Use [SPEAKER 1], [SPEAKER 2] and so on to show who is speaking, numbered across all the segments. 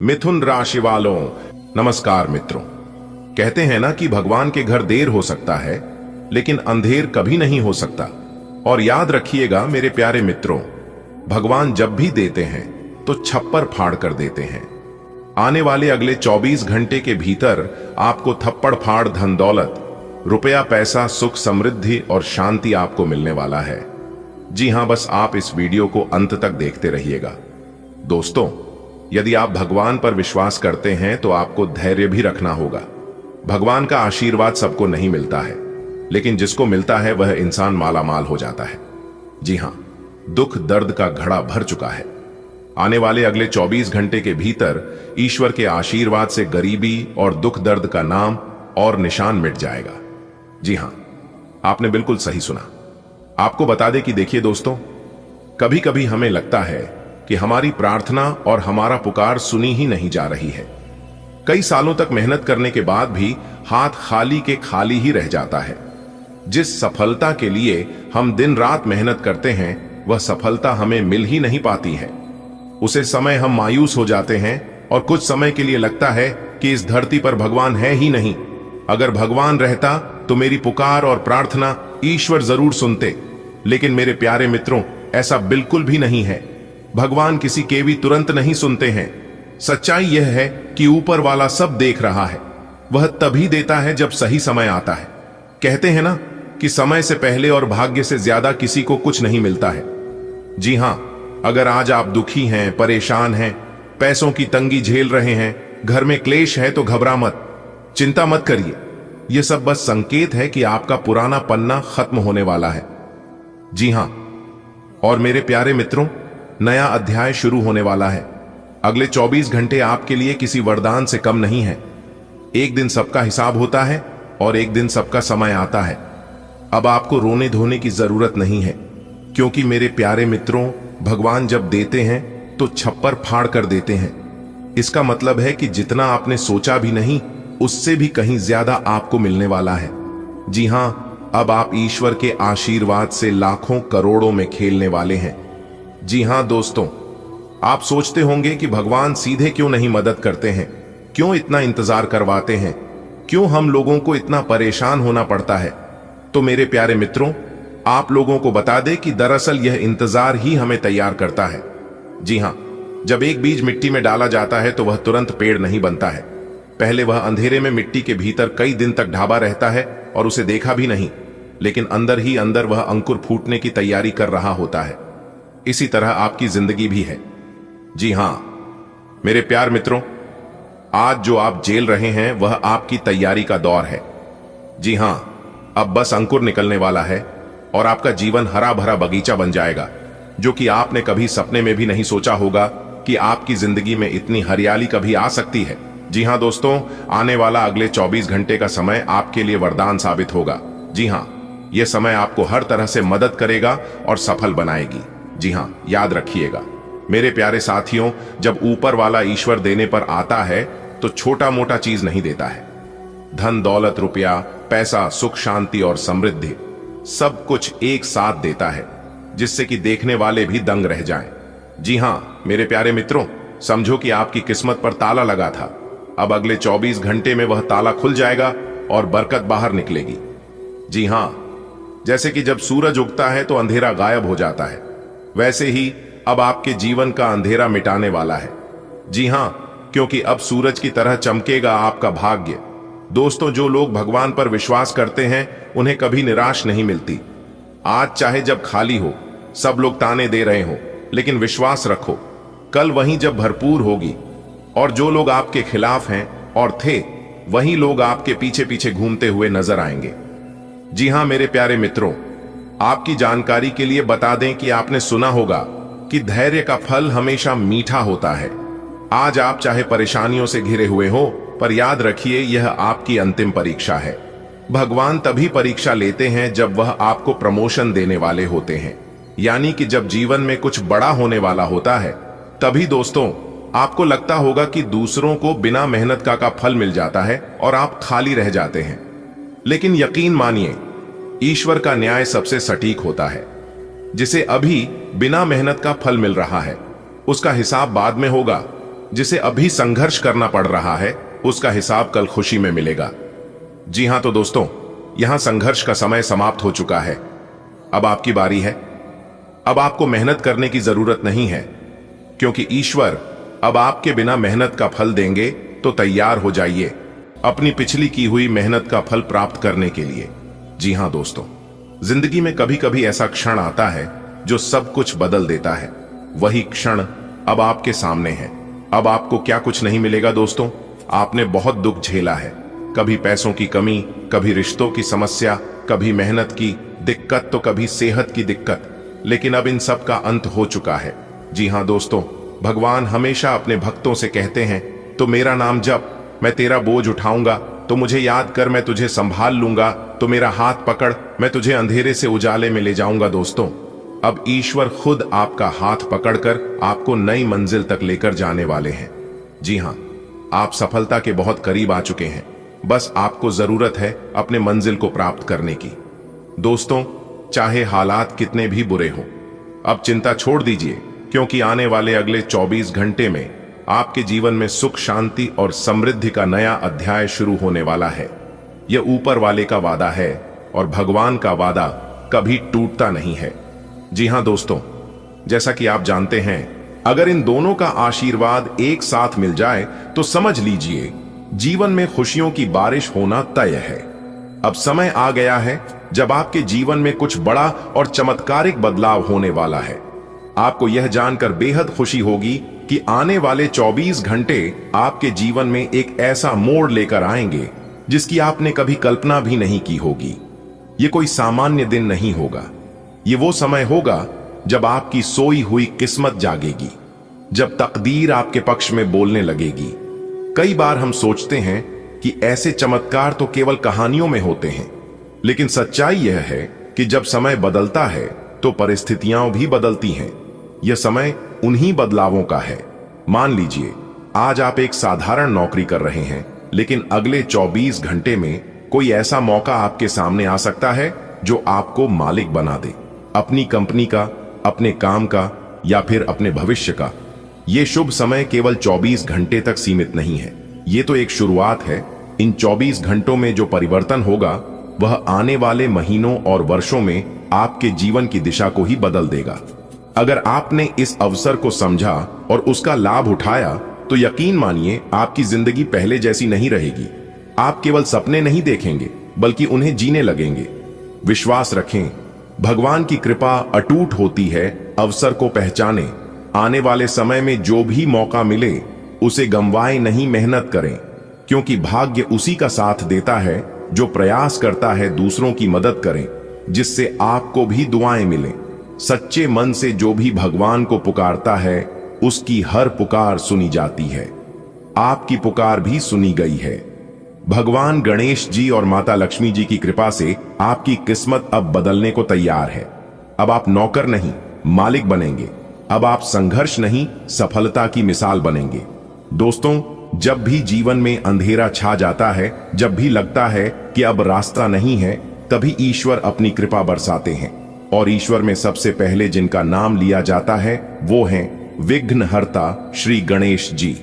[SPEAKER 1] मिथुन राशि वालों, नमस्कार मित्रों। कहते हैं ना कि भगवान के घर देर हो सकता है लेकिन अंधेर कभी नहीं हो सकता। और याद रखिएगा मेरे प्यारे मित्रों, भगवान जब भी देते हैं तो छप्पर फाड़ कर देते हैं। आने वाले अगले 24 घंटे के भीतर आपको थप्पड़ फाड़ धन दौलत, रुपया पैसा, सुख समृद्धि और शांति आपको मिलने वाला है। जी हां, बस आप इस वीडियो को अंत तक देखते रहिएगा। दोस्तों, यदि आप भगवान पर विश्वास करते हैं तो आपको धैर्य भी रखना होगा। भगवान का आशीर्वाद सबको नहीं मिलता है, लेकिन जिसको मिलता है वह इंसान मालामाल हो जाता है। जी हां, दुख दर्द का घड़ा भर चुका है। आने वाले अगले 24 घंटे के भीतर ईश्वर के आशीर्वाद से गरीबी और दुख दर्द का नाम और निशान मिट जाएगा। जी हां, आपने बिल्कुल सही सुना। आपको बता दें कि देखिए दोस्तों, कभी कभी हमें लगता है कि हमारी प्रार्थना और हमारा पुकार सुनी ही नहीं जा रही है। कई सालों तक मेहनत करने के बाद भी हाथ खाली के खाली ही रह जाता है। जिस सफलता के लिए हम दिन रात मेहनत करते हैं वह सफलता हमें मिल ही नहीं पाती है। उसे समय हम मायूस हो जाते हैं और कुछ समय के लिए लगता है कि इस धरती पर भगवान है ही नहीं। अगर भगवान रहता तो मेरी पुकार और प्रार्थना ईश्वर जरूर सुनते। लेकिन मेरे प्यारे मित्रों, ऐसा बिल्कुल भी नहीं है। भगवान किसी के भी तुरंत नहीं सुनते हैं। सच्चाई यह है कि ऊपर वाला सब देख रहा है। वह तभी देता है जब सही समय आता है। कहते हैं ना कि समय से पहले और भाग्य से ज्यादा किसी को कुछ नहीं मिलता है। जी हां, अगर आज आप दुखी हैं, परेशान हैं, पैसों की तंगी झेल रहे हैं, घर में क्लेश है तो घबरा मत, चिंता मत करिए। यह सब बस संकेत है कि आपका पुराना पन्ना खत्म होने वाला है। जी हां, और मेरे प्यारे मित्रों, नया अध्याय शुरू होने वाला है। अगले 24 घंटे आपके लिए किसी वरदान से कम नहीं है। एक दिन सबका हिसाब होता है और एक दिन सबका समय आता है। अब आपको रोने धोने की जरूरत नहीं है, क्योंकि मेरे प्यारे मित्रों, भगवान जब देते हैं तो छप्पर फाड़ कर देते हैं। इसका मतलब है कि जितना आपने सोचा भी नहीं, उससे भी कहीं ज्यादा आपको मिलने वाला है। जी हां, अब आप ईश्वर के आशीर्वाद से लाखों करोड़ों में खेलने वाले हैं। जी हां दोस्तों, आप सोचते होंगे कि भगवान सीधे क्यों नहीं मदद करते हैं, क्यों इतना इंतजार करवाते हैं, क्यों हम लोगों को इतना परेशान होना पड़ता है। तो मेरे प्यारे मित्रों, आप लोगों को बता दें कि दरअसल यह इंतजार ही हमें तैयार करता है। जी हां, जब एक बीज मिट्टी में डाला जाता है तो वह तुरंत पेड़ नहीं बनता है। पहले वह अंधेरे में मिट्टी के भीतर कई दिन तक ढाबा रहता है और उसे देखा भी नहीं, लेकिन अंदर ही अंदर वह अंकुर फूटने की तैयारी कर रहा होता है। इसी तरह आपकी जिंदगी भी है। जी हां मेरे प्यार मित्रों, आज जो आप झेल रहे हैं वह आपकी तैयारी का दौर है। जी हां, अब बस अंकुर निकलने वाला है और आपका जीवन हरा भरा बगीचा बन जाएगा, जो कि आपने कभी सपने में भी नहीं सोचा होगा कि आपकी जिंदगी में इतनी हरियाली कभी आ सकती है। जी हां दोस्तों, आने वाला अगले 24 घंटे का समय आपके लिए वरदान साबित होगा। जी हां, यह समय आपको हर तरह से मदद करेगा और सफल बनाएगी। जी हां, याद रखिएगा मेरे प्यारे साथियों, जब ऊपर वाला ईश्वर देने पर आता है तो छोटा मोटा चीज नहीं देता है। धन दौलत, रुपया पैसा, सुख शांति और समृद्धि सब कुछ एक साथ देता है, जिससे कि देखने वाले भी दंग रह जाएं। जी हां मेरे प्यारे मित्रों, समझो कि आपकी किस्मत पर ताला लगा था। अब अगले 24 घंटे में वह ताला खुल जाएगा और बरकत बाहर निकलेगी। जी हां, जैसे कि जब सूरज उगता है तो अंधेरा गायब हो जाता है, वैसे ही अब आपके जीवन का अंधेरा मिटाने वाला है। जी हां, क्योंकि अब सूरज की तरह चमकेगा आपका भाग्य। दोस्तों, जो लोग भगवान पर विश्वास करते हैं उन्हें कभी निराश नहीं मिलती। आज चाहे जब खाली हो, सब लोग ताने दे रहे हो, लेकिन विश्वास रखो, कल वहीं जब भरपूर होगी। और जो लोग आपके खिलाफ हैं और थे, वही लोग आपके पीछे पीछे घूमते हुए नजर आएंगे। जी हां मेरे प्यारे मित्रों, आपकी जानकारी के लिए बता दें कि आपने सुना होगा कि धैर्य का फल हमेशा मीठा होता है। आज आप चाहे परेशानियों से घिरे हुए हो, पर याद रखिए यह आपकी अंतिम परीक्षा है। भगवान तभी परीक्षा लेते हैं जब वह आपको प्रमोशन देने वाले होते हैं, यानी कि जब जीवन में कुछ बड़ा होने वाला होता है। तभी दोस्तों, आपको लगता होगा कि दूसरों को बिना मेहनत का फल मिल जाता है और आप खाली रह जाते हैं। लेकिन यकीन मानिए, ईश्वर का न्याय सबसे सटीक होता है। जिसे अभी बिना मेहनत का फल मिल रहा है, उसका हिसाब बाद में होगा। जिसे अभी संघर्ष करना पड़ रहा है, उसका हिसाब कल खुशी में मिलेगा। जी हां तो दोस्तों, यहां संघर्ष का समय समाप्त हो चुका है। अब आपकी बारी है। अब आपको मेहनत करने की जरूरत नहीं है, क्योंकि ईश्वर अब आपके बिना मेहनत का फल देंगे। तो तैयार हो जाइए अपनी पिछली की हुई मेहनत का फल प्राप्त करने के लिए। जी हां दोस्तों, जिंदगी में कभी कभी ऐसा क्षण आता है जो सब कुछ बदल देता है। वही क्षण अब आपके सामने है। अब आपको क्या कुछ नहीं मिलेगा दोस्तों। आपने बहुत दुख झेला है, कभी पैसों की कमी, कभी रिश्तों की समस्या, कभी मेहनत की दिक्कत, तो कभी सेहत की दिक्कत, लेकिन अब इन सब का अंत हो चुका है। जी हां दोस्तों, भगवान हमेशा अपने भक्तों से कहते हैं, तो मेरा नाम जप, मैं तेरा बोझ उठाऊंगा, तो मुझे याद कर, मैं तुझे संभाल लूंगा, तो मेरा हाथ पकड़, मैं तुझे अंधेरे से उजाले में ले जाऊंगा। दोस्तों, अब ईश्वर खुद आपका हाथ पकड़कर आपको नई मंजिल तक लेकर जाने वाले हैं। जी हां, आप सफलता के बहुत करीब आ चुके हैं। बस आपको जरूरत है अपने मंजिल को प्राप्त करने की। दोस्तों, चाहे हालात कितने भी बुरे हों, अब चिंता छोड़ दीजिए, क्योंकि आने वाले अगले 24 घंटे में आपके जीवन में सुख, शांति और समृद्धि का नया अध्याय शुरू होने वाला है। यह ऊपर वाले का वादा है और भगवान का वादा कभी टूटता नहीं है। जी हां दोस्तों, जैसा कि आप जानते हैं, अगर इन दोनों का आशीर्वाद एक साथ मिल जाए तो समझ लीजिए जीवन में खुशियों की बारिश होना तय है। अब समय आ गया है जब आपके जीवन में कुछ बड़ा और चमत्कारिक बदलाव होने वाला है। आपको यह जानकर बेहद खुशी होगी कि आने वाले 24 घंटे आपके जीवन में एक ऐसा मोड़ लेकर आएंगे जिसकी आपने कभी कल्पना भी नहीं की होगी। ये कोई सामान्य दिन नहीं होगा। ये वो समय होगा जब आपकी सोई हुई किस्मत जागेगी, जब तकदीर आपके पक्ष में बोलने लगेगी। कई बार हम सोचते हैं कि ऐसे चमत्कार तो केवल कहानियों में होते हैं, लेकिन सच्चाई यह है कि जब समय बदलता है तो परिस्थितियां भी बदलती हैं। यह समय उन्हीं बदलावों का है। मान लीजिए आज आप एक साधारण नौकरी कर रहे हैं, लेकिन अगले 24 घंटे में कोई ऐसा मौका आपके सामने आ सकता है जो आपको मालिक बना दे, अपनी कंपनी का, अपने काम का या फिर अपने भविष्य का। यह शुभ समय केवल 24 घंटे तक सीमित नहीं है। यह तो एक शुरुआत है। इन 24 घंटों में जो परिवर्तन होगा वह आने वाले महीनों और वर्षों में आपके जीवन की दिशा को ही बदल देगा। अगर आपने इस अवसर को समझा और उसका लाभ उठाया तो यकीन मानिए आपकी जिंदगी पहले जैसी नहीं रहेगी। आप केवल सपने नहीं देखेंगे बल्कि उन्हें जीने लगेंगे। विश्वास रखें, भगवान की कृपा अटूट होती है। अवसर को पहचाने, आने वाले समय में जो भी मौका मिले उसे गंवाए नहीं, मेहनत करें, क्योंकि भाग्य उसी का साथ देता है जो प्रयास करता है दूसरों की मदद करें, जिससे आपको भी दुआएं मिलें। सच्चे मन से जो भी भगवान को पुकारता है उसकी हर पुकार सुनी जाती है। आपकी पुकार भी सुनी गई है। भगवान गणेश जी और माता लक्ष्मी जी की कृपा से आपकी किस्मत अब बदलने को तैयार है। अब आप नौकर नहीं, मालिक बनेंगे। अब आप संघर्ष नहीं, सफलता की मिसाल बनेंगे। दोस्तों, जब भी जीवन में अंधेरा छा जाता है, जब भी लगता है कि अब रास्ता नहीं है, तभी ईश्वर अपनी कृपा बरसाते हैं। और ईश्वर में सबसे पहले जिनका नाम लिया जाता है वो हैं विघ्नहर्ता श्री गणेश जी।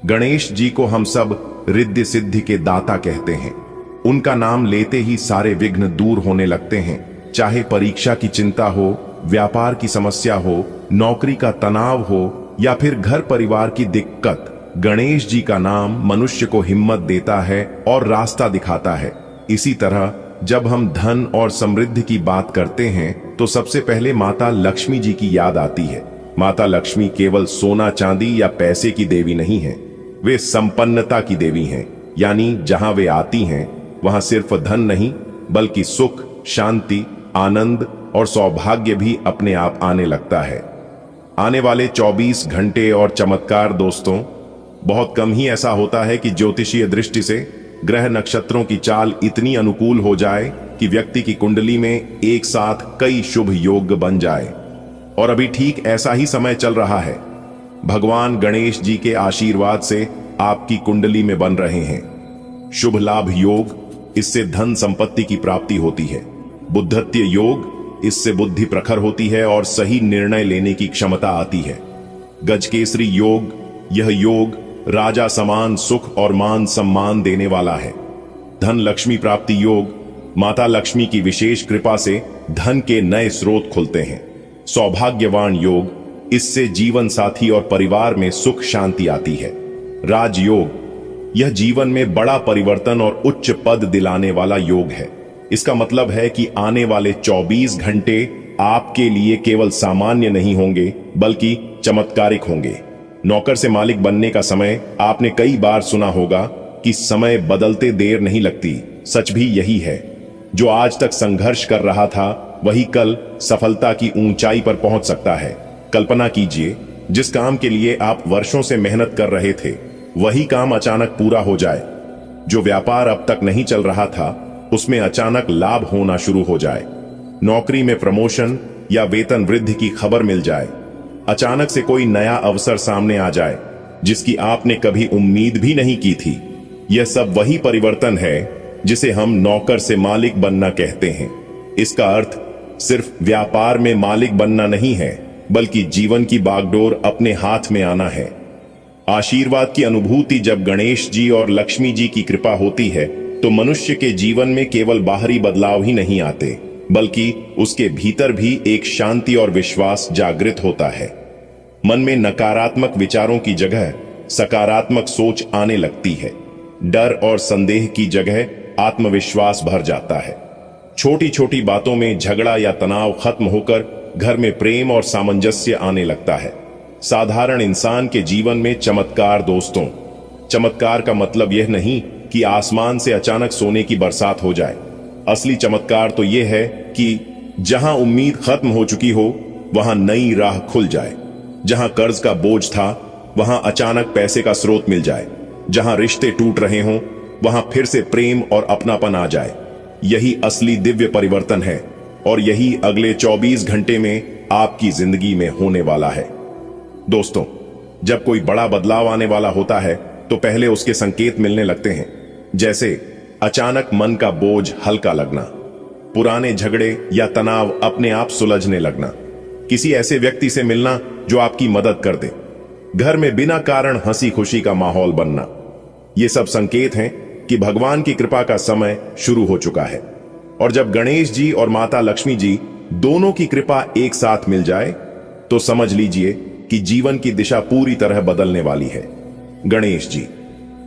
[SPEAKER 1] गणेश जी को हम सब रिद्धि सिद्धि के दाता कहते हैं। उनका नाम लेते ही सारे विघ्न दूर होने लगते हैं। चाहे परीक्षा की चिंता हो, व्यापार की समस्या हो, नौकरी का तनाव हो या फिर घर परिवार की दिक्कत, गणेश जी का नाम मनुष्य को हिम्मत देता है और रास्ता दिखाता है। इसी तरह जब हम धन और समृद्धि की बात करते हैं तो सबसे पहले माता लक्ष्मी जी की याद आती है। माता लक्ष्मी केवल सोना चांदी या पैसे की देवी नहीं है, वे संपन्नता की देवी हैं। यानी जहां वे आती हैं वहां सिर्फ धन नहीं बल्कि सुख, शांति, आनंद और सौभाग्य भी अपने आप आने लगता है। आने वाले 24 घंटे और चमत्कार दोस्तों, बहुत कम ही ऐसा होता है कि ज्योतिषीय दृष्टि से ग्रह नक्षत्रों की चाल इतनी अनुकूल हो जाए कि व्यक्ति की कुंडली में एक साथ कई शुभ योग बन जाए। और अभी ठीक ऐसा ही समय चल रहा है। भगवान गणेश जी के आशीर्वाद से आपकी कुंडली में बन रहे हैं शुभ लाभ योग, इससे धन संपत्ति की प्राप्ति होती है। बुद्धत्व योग, इससे बुद्धि प्रखर होती है और सही निर्णय लेने की क्षमता आती है। गजकेसरी योग, यह योग राजा समान सुख और मान सम्मान देने वाला है। धन लक्ष्मी प्राप्ति योग, माता लक्ष्मी की विशेष कृपा से धन के नए स्रोत खुलते हैं। सौभाग्यवान योग, इससे जीवन साथी और परिवार में सुख शांति आती है। राजयोग, यह जीवन में बड़ा परिवर्तन और उच्च पद दिलाने वाला योग है। इसका मतलब है कि आने वाले 24 घंटे आपके लिए केवल सामान्य नहीं होंगे बल्कि चमत्कारिक होंगे। नौकर से मालिक बनने का समय, आपने कई बार सुना होगा कि समय बदलते देर नहीं लगती। सच भी यही है। जो आज तक संघर्ष कर रहा था वही कल सफलता की ऊंचाई पर पहुंच सकता है। कल्पना कीजिए, जिस काम के लिए आप वर्षों से मेहनत कर रहे थे वही काम अचानक पूरा हो जाए। जो व्यापार अब तक नहीं चल रहा था उसमें अचानक लाभ होना शुरू हो जाए। नौकरी में प्रमोशन या वेतन वृद्धि की खबर मिल जाए। अचानक से कोई नया अवसर सामने आ जाए जिसकी आपने कभी उम्मीद भी नहीं की थी। यह सब वही परिवर्तन है जिसे हम नौकर से मालिक बनना कहते हैं। इसका अर्थ सिर्फ व्यापार में मालिक बनना नहीं है बल्कि जीवन की बागडोर अपने हाथ में आना है। आशीर्वाद की अनुभूति जब गणेश जी और लक्ष्मी जी की कृपा होती है तो मनुष्य के जीवन में केवल बाहरी बदलाव ही नहीं आते बल्कि उसके भीतर भी एक शांति और विश्वास जागृत होता है। मन में नकारात्मक विचारों की जगह सकारात्मक सोच आने लगती है। डर और संदेह की जगह आत्मविश्वास भर जाता है। छोटी छोटी बातों में झगड़ा या तनाव खत्म होकर घर में प्रेम और सामंजस्य आने लगता है। साधारण इंसान के जीवन में चमत्कार। दोस्तों, चमत्कार का मतलब यह नहीं कि आसमान से अचानक सोने की बरसात हो जाए। असली चमत्कार तो यह है कि जहां उम्मीद खत्म हो चुकी हो वहां नई राह खुल जाए। जहां कर्ज का बोझ था वहां अचानक पैसे का स्रोत मिल जाए। जहां रिश्ते टूट रहे हों वहां फिर से प्रेम और अपनापन आ जाए। यही असली दिव्य परिवर्तन है और यही अगले 24 घंटे में आपकी जिंदगी में होने वाला है। दोस्तों, जब कोई बड़ा बदलाव आने वाला होता है तो पहले उसके संकेत मिलने लगते हैं, जैसे अचानक मन का बोझ हल्का लगना, पुराने झगड़े या तनाव अपने आप सुलझने लगना, किसी ऐसे व्यक्ति से मिलना जो आपकी मदद कर दे, घर में बिना कारण हंसी खुशी का माहौल बनना। ये सब संकेत हैं कि भगवान की कृपा का समय शुरू हो चुका है। और जब गणेश जी और माता लक्ष्मी जी दोनों की कृपा एक साथ मिल जाए तो समझ लीजिए कि जीवन की दिशा पूरी तरह बदलने वाली है। गणेश जी,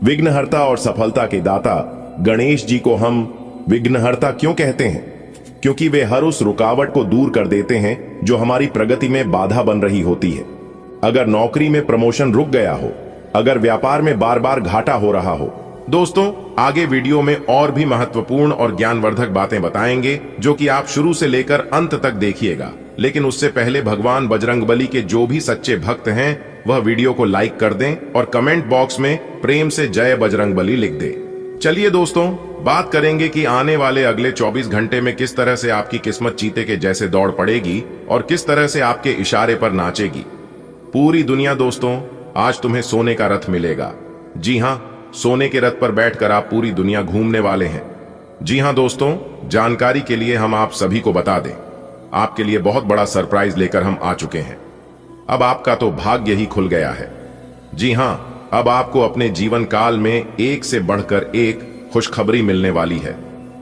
[SPEAKER 1] विघ्नहर्ता और सफलता के दाता। गणेश जी को हम विघ्नहर्ता क्यों कहते हैं? क्योंकि वे हर उस रुकावट को दूर कर देते हैं जो हमारी प्रगति में बाधा बन रही होती है। अगर नौकरी में प्रमोशन रुक गया हो, अगर व्यापार में बार बार घाटा हो रहा हो। दोस्तों, आगे वीडियो में और भी महत्वपूर्ण और ज्ञानवर्धक बातें बताएंगे जो कि आप शुरू से लेकर अंत तक देखिएगा। लेकिन उससे पहले भगवान बजरंगबली के जो भी सच्चे भक्त हैं वह वीडियो को लाइक कर दें और कमेंट बॉक्स में प्रेम से जय बजरंगबली लिख दें। चलिए दोस्तों, बात करेंगे कि आने वाले अगले 24 घंटे में किस तरह से आपकी किस्मत चीते के जैसे दौड़ पड़ेगी और किस तरह से आपके इशारे पर नाचेगी। पूरी दुनिया दोस्तों आज तुम्हें सोने का रथ मिलेगा। जी हां, सोने के रथ पर बैठकर आप पूरी दुनिया घूमने वाले हैं। जी हां दोस्तों, जानकारी के लिए हम आप सभी को बता दें, आपके लिए बहुत बड़ा सरप्राइज लेकर हम आ चुके हैं। अब आपका तो भाग्य ही खुल गया है। जी हां, अब आपको अपने जीवन काल में एक से बढ़कर एक खुशखबरी मिलने वाली है।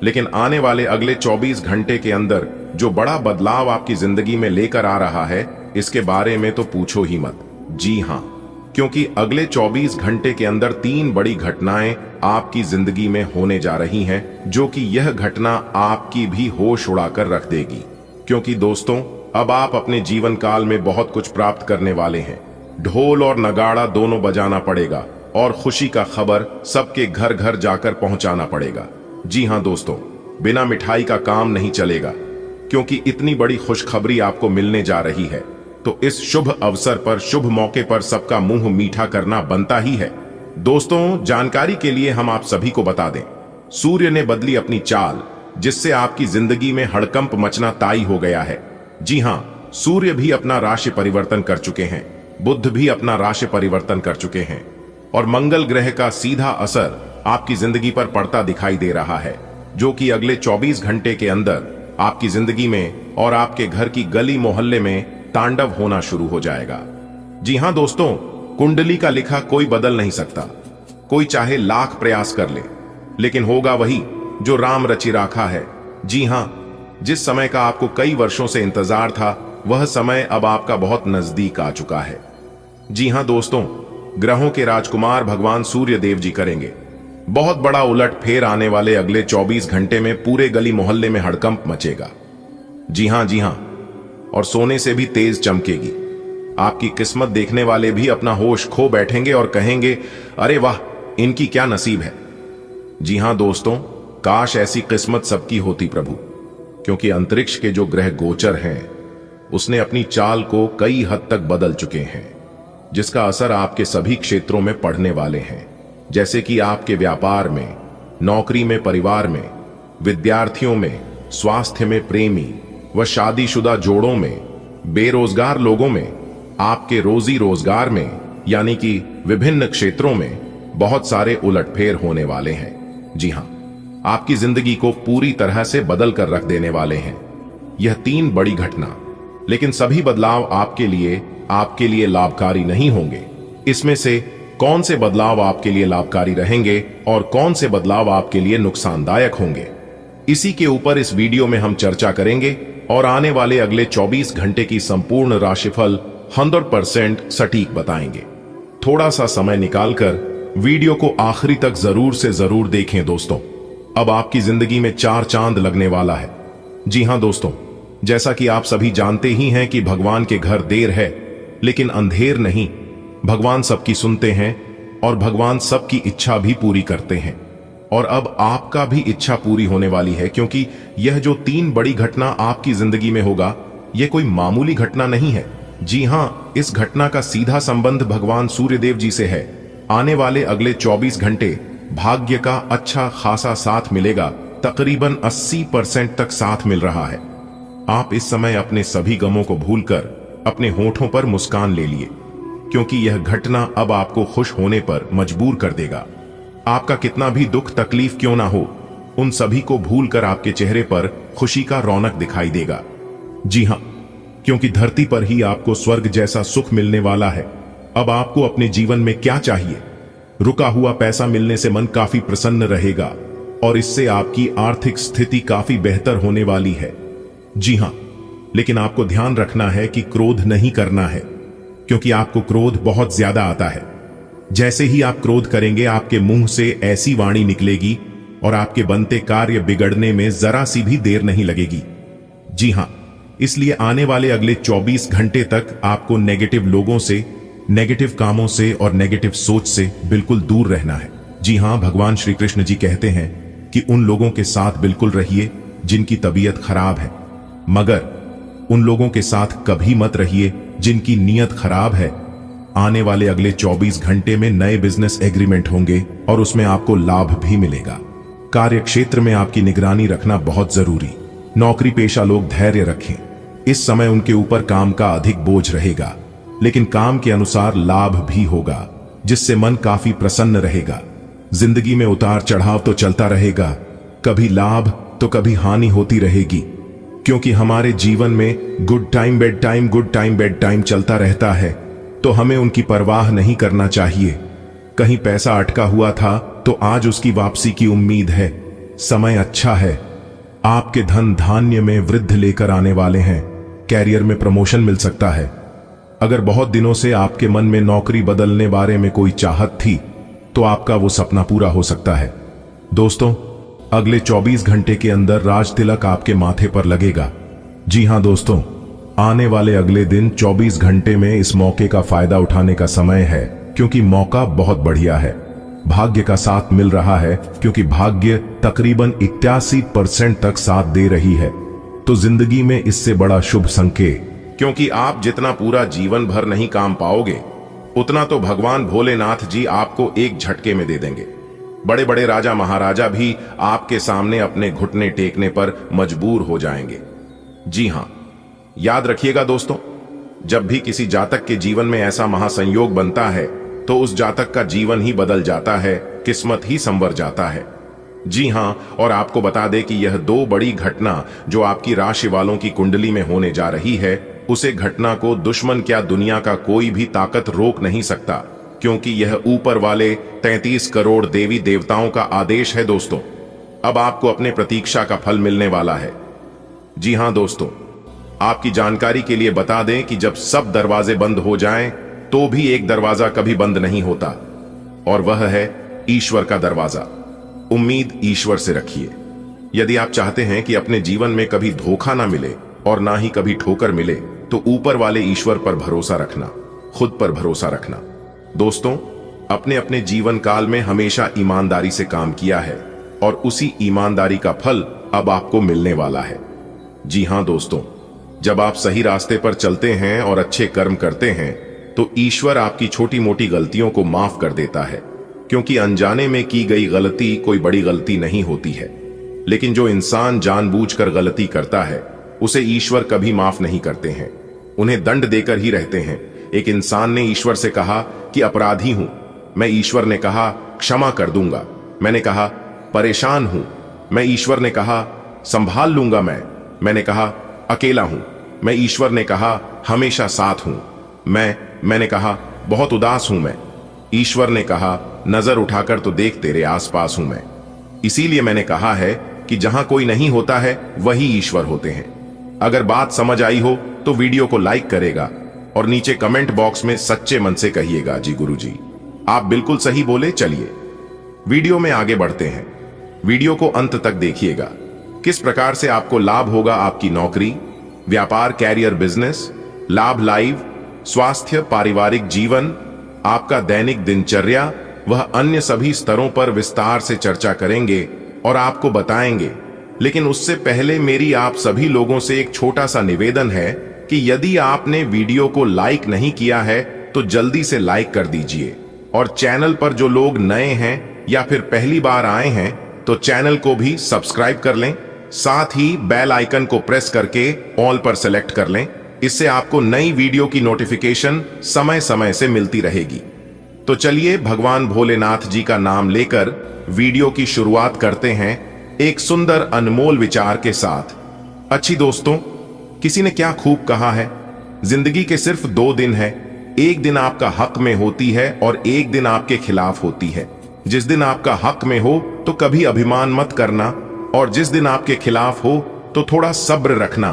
[SPEAKER 1] लेकिन आने वाले अगले 24 घंटे के अंदर जो बड़ा बदलाव आपकी जिंदगी में लेकर आ रहा है, इसके बारे में तो पूछो ही मत। जी हां, क्योंकि अगले 24 घंटे के अंदर 3 बड़ी घटनाएं आपकी जिंदगी में होने जा रही हैं, जो कि यह घटना आपकी भी होश उड़ाकर रख देगी। क्योंकि दोस्तों, अब आप अपने जीवन काल में बहुत कुछ प्राप्त करने वाले हैं। ढोल और नगाड़ा दोनों बजाना पड़ेगा और खुशी का खबर सबके घर घर जाकर पहुंचाना पड़ेगा। जी हां दोस्तों, बिना मिठाई का काम नहीं चलेगा, क्योंकि इतनी बड़ी खुशखबरी आपको मिलने जा रही है। तो इस शुभ अवसर पर, शुभ मौके पर सबका मुंह मीठा करना बनता ही है। दोस्तों, जानकारी के लिए हम आप सभी को बता दें, सूर्य ने बदली अपनी चाल, जिससे आपकी जिंदगी में हड़कंप मचना तय हो गया है। जी हां, सूर्य भी अपना राशि परिवर्तन कर चुके हैं, बुध भी अपना राशि परिवर्तन कर चुके हैं और मंगल ग्रह का सीधा असर आपकी जिंदगी पर पड़ता दिखाई दे रहा है, जो कि अगले 24 घंटे के अंदर आपकी जिंदगी में और आपके घर की गली मोहल्ले में तांडव होना शुरू हो जाएगा। जी हां दोस्तों, कुंडली का लिखा कोई बदल नहीं सकता। कोई चाहे लाख प्रयास कर ले, लेकिन होगा वही जो राम रचि राखा है। जी हां, जिस समय का आपको कई वर्षों से इंतजार था, वह समय अब आपका बहुत नजदीक आ चुका है। जी हां दोस्तों, ग्रहों के राजकुमार भगवान सूर्य देव जी करेंगे बहुत बड़ा उलट फेर। आने वाले अगले 24 घंटे में पूरे गली मोहल्ले में हड़कंप मचेगा। जी हां, जी हां, और सोने से भी तेज चमकेगी। आपकी किस्मत देखने वाले भी अपना होश खो बैठेंगे और कहेंगे, अरे वाह, इनकी क्या नसीब है। जी हां दोस्तों, काश ऐसी किस्मत सबकी होती प्रभु, क्योंकि अंतरिक्ष के जो ग्रह गोचर हैं उसने अपनी चाल को कई हद तक बदल चुके हैं, जिसका असर आपके सभी क्षेत्रों में पड़ने वाले हैं। जैसे कि आपके व्यापार में, नौकरी में, परिवार में, विद्यार्थियों में, स्वास्थ्य में, प्रेमी व शादीशुदा जोड़ों में, बेरोजगार लोगों में, आपके रोजी रोजगार में, यानी कि विभिन्न क्षेत्रों में बहुत सारे उलटफेर होने वाले हैं। जी हां, आपकी जिंदगी को पूरी तरह से बदल कर रख देने वाले हैं यह 3 बड़ी घटना। लेकिन सभी बदलाव आपके लिए लाभकारी नहीं होंगे। इसमें से कौन से बदलाव आपके लिए लाभकारी रहेंगे और कौन से बदलाव आपके लिए नुकसानदायक होंगे, इसी के ऊपर इस वीडियो में हम चर्चा करेंगे और आने वाले अगले 24 घंटे की संपूर्ण राशिफल 100% सटीक बताएंगे। थोड़ा सा समय निकालकर वीडियो को आखिरी तक जरूर से जरूर देखें दोस्तों। अब आपकी जिंदगी में 4 चांद लगने वाला है। जी हां दोस्तों, जैसा कि आप सभी जानते ही हैं कि भगवान के घर देर है लेकिन अंधेर नहीं। भगवान सबकी सुनते हैं और भगवान सबकी इच्छा भी पूरी करते हैं। और अब आपका भी इच्छा पूरी होने वाली है, क्योंकि यह जो 3 बड़ी घटना आपकी जिंदगी में होगा, यह कोई मामूली घटना नहीं है। जी हां, इस घटना का सीधा संबंध भगवान सूर्यदेव जी से है। आने वाले अगले 24 घंटे भाग्य का अच्छा खासा साथ मिलेगा। तकरीबन 80% तक साथ मिल रहा है। आप इस समय अपने सभी गमों को भूलकर अपने होठों पर मुस्कान ले लिए, क्योंकि यह घटना अब आपको खुश होने पर मजबूर कर देगा। आपका कितना भी दुख तकलीफ क्यों ना हो, उन सभी को भूलकर आपके चेहरे पर खुशी का रौनक दिखाई देगा। जी हां, क्योंकि धरती पर ही आपको स्वर्ग जैसा सुख मिलने वाला है। अब आपको अपने जीवन में क्या चाहिए? रुका हुआ पैसा मिलने से मन काफी प्रसन्न रहेगा और इससे आपकी आर्थिक स्थिति काफी बेहतर होने वाली है। जी हां, लेकिन आपको ध्यान रखना है कि क्रोध नहीं करना है, क्योंकि आपको क्रोध बहुत ज्यादा आता है। जैसे ही आप क्रोध करेंगे, आपके मुंह से ऐसी वाणी निकलेगी और आपके बनते कार्य बिगड़ने में जरा सी भी देर नहीं लगेगी। जी हां, इसलिए आने वाले अगले 24 घंटे तक आपको नेगेटिव लोगों से, नेगेटिव कामों से और नेगेटिव सोच से बिल्कुल दूर रहना है। जी हां, भगवान श्री कृष्ण जी कहते हैं कि उन लोगों के साथ बिल्कुल रहिए जिनकी तबीयत खराब है, मगर उन लोगों के साथ कभी मत रहिए जिनकी नीयत खराब है। आने वाले अगले 24 घंटे में नए बिजनेस एग्रीमेंट होंगे और उसमें आपको लाभ भी मिलेगा। कार्य क्षेत्र में आपकी निगरानी रखना बहुत जरूरी। नौकरी पेशा लोग धैर्य रखें। इस समय उनके ऊपर काम का अधिक बोझ रहेगा, लेकिन काम के अनुसार लाभ भी होगा, जिससे मन काफी प्रसन्न रहेगा। जिंदगी में उतार चढ़ाव तो चलता रहेगा, कभी लाभ तो कभी हानि होती रहेगी, क्योंकि हमारे जीवन में good time bed time, good time bed time चलता रहता है, तो हमें उनकी परवाह नहीं करना चाहिए। कहीं पैसा अटका हुआ था तो आज उसकी वापसी की उम्मीद है। समय अच्छा है, आपके धन धान्य में वृद्धि लेकर आने वाले हैं। कैरियर में प्रमोशन मिल सकता है। अगर बहुत दिनों से आपके मन में नौकरी बदलने बारे में कोई चाहत थी, तो आपका वो सपना पूरा हो सकता है। दोस्तों, अगले 24 घंटे के अंदर राज तिलक आपके माथे पर लगेगा। जी हां दोस्तों, आने वाले अगले दिन 24 घंटे में इस मौके का फायदा उठाने का समय है, क्योंकि मौका बहुत बढ़िया है। भाग्य का साथ मिल रहा है, क्योंकि भाग्य तकरीबन 81% तक साथ दे रही है। तो जिंदगी में इससे बड़ा शुभ संकेत, क्योंकि आप जितना पूरा जीवन भर नहीं काम पाओगे, उतना तो भगवान भोलेनाथ जी आपको एक झटके में दे देंगे। बड़े बड़े राजा महाराजा भी आपके सामने अपने घुटने टेकने पर मजबूर हो जाएंगे। जी हां, याद रखिएगा दोस्तों, जब भी किसी जातक के जीवन में ऐसा महासंयोग बनता है, तो उस जातक का जीवन ही बदल जाता है, किस्मत ही संवर जाता है। जी हां, और आपको बता दें कि यह 2 बड़ी घटना जो आपकी राशि वालों की कुंडली में होने जा रही है, उसे घटना को दुश्मन क्या दुनिया का कोई भी ताकत रोक नहीं सकता। क्योंकि यह ऊपर वाले 33 करोड़ देवी देवताओं का आदेश है दोस्तों। अब आपको अपने प्रतीक्षा का फल मिलने वाला है। जी हां दोस्तों, आपकी जानकारी के लिए बता दें कि जब सब दरवाजे बंद हो जाएं, तो भी एक दरवाजा कभी बंद नहीं होता, और वह है ईश्वर का दरवाजा। उम्मीद ईश्वर से रखिए। यदि आप चाहते हैं कि अपने जीवन में कभी धोखा ना मिले और ना ही कभी ठोकर मिले, तो ऊपर वाले ईश्वर पर भरोसा रखना, खुद पर भरोसा रखना। दोस्तों, अपने अपने जीवन काल में हमेशा ईमानदारी से काम किया है और उसी ईमानदारी का फल अब आपको मिलने वाला है। जी हां दोस्तों, जब आप सही रास्ते पर चलते हैं और अच्छे कर्म करते हैं, तो ईश्वर आपकी छोटी मोटी गलतियों को माफ कर देता है, क्योंकि अनजाने में की गई गलती कोई बड़ी गलती नहीं होती है। लेकिन जो इंसान जानबूझकर गलती करता है, उसे ईश्वर कभी माफ नहीं करते हैं, उन्हें दंड देकर ही रहते हैं। एक इंसान ने ईश्वर से कहा कि अपराधी हूं। मैं ईश्वर ने कहा क्षमा कर दूंगा। मैंने कहा परेशान हूं। मैं ईश्वर ने कहा संभाल लूंगा। मैंने कहा अकेला हूं। मैं ईश्वर ने कहा हमेशा साथ हूं। मैंने कहा बहुत उदास हूं। मैं ईश्वर ने कहा नजर उठाकर तो देख, तेरे आसपास हूं मैं। इसीलिए मैंने कहा है कि जहां कोई नहीं होता है, वही ईश्वर होते हैं। अगर बात समझ आई हो तो वीडियो को लाइक करेगा और नीचे कमेंट बॉक्स में सच्चे मन से कहिएगा जी गुरुजी आप बिल्कुल सही बोले। चलिए वीडियो में आगे बढ़ते हैं। वीडियो को अंत तक देखिएगा। किस प्रकार से आपको लाभ होगा आपकी नौकरी, व्यापार, कैरियर, बिजनेस, लाभ लाइव, स्वास्थ्य, पारिवारिक जीवन, आपका दैनिक दिनचर्या, वह अन्य सभी स्तरों पर विस्तार से चर्चा करेंगे और आपको बताएंगे। लेकिन उससे पहले मेरी आप सभी लोगों से एक छोटा सा निवेदन है कि यदि आपने वीडियो को लाइक नहीं किया है तो जल्दी से लाइक कर दीजिए, और चैनल पर जो लोग नए हैं या फिर पहली बार आए हैं तो चैनल को भी सब्सक्राइब कर लें। साथ ही बेल आइकन को प्रेस करके ऑल पर सेलेक्ट कर लें। इससे आपको नई वीडियो की नोटिफिकेशन समय समय से मिलती रहेगी। तो चलिए भगवान भोलेनाथ जी का नाम लेकर वीडियो की शुरुआत करते हैं एक सुंदर अनमोल विचार के साथ। अच्छी दोस्तों, किसी ने क्या खूब कहा है, जिंदगी के सिर्फ 2 दिन है। एक दिन आपका हक में होती है और एक दिन आपके खिलाफ होती है। जिस दिन आपका हक में हो तो कभी अभिमान मत करना, और जिस दिन आपके खिलाफ हो तो थोड़ा सब्र रखना,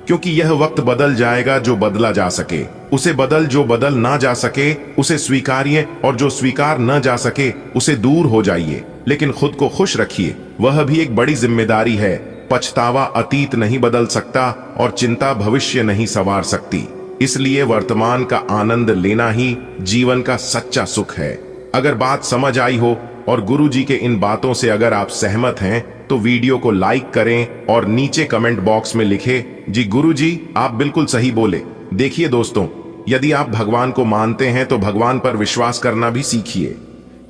[SPEAKER 1] क्योंकि यह वक्त बदल जाएगा जो बदला जा सके उसे बदल, जो बदल ना जा सके उसे स्वीकारिए, और जो स्वीकार न जा सके उसे दूर हो जाइए। लेकिन खुद को खुश रखिए, वह भी एक बड़ी जिम्मेदारी है। पछतावा अतीत नहीं बदल सकता और चिंता भविष्य नहीं संवार सकती। इसलिए वर्तमान का आनंद लेना ही जीवन का सच्चा सुख है। अगर बात समझ आई हो और गुरु जी के इन बातों से अगर आप सहमत हैं तो वीडियो को लाइक करें और नीचे कमेंट बॉक्स में लिखे जी गुरु जी आप बिल्कुल सही बोले। देखिए दोस्तों, यदि आप भगवान को मानते हैं तो भगवान पर विश्वास करना भी सीखिए,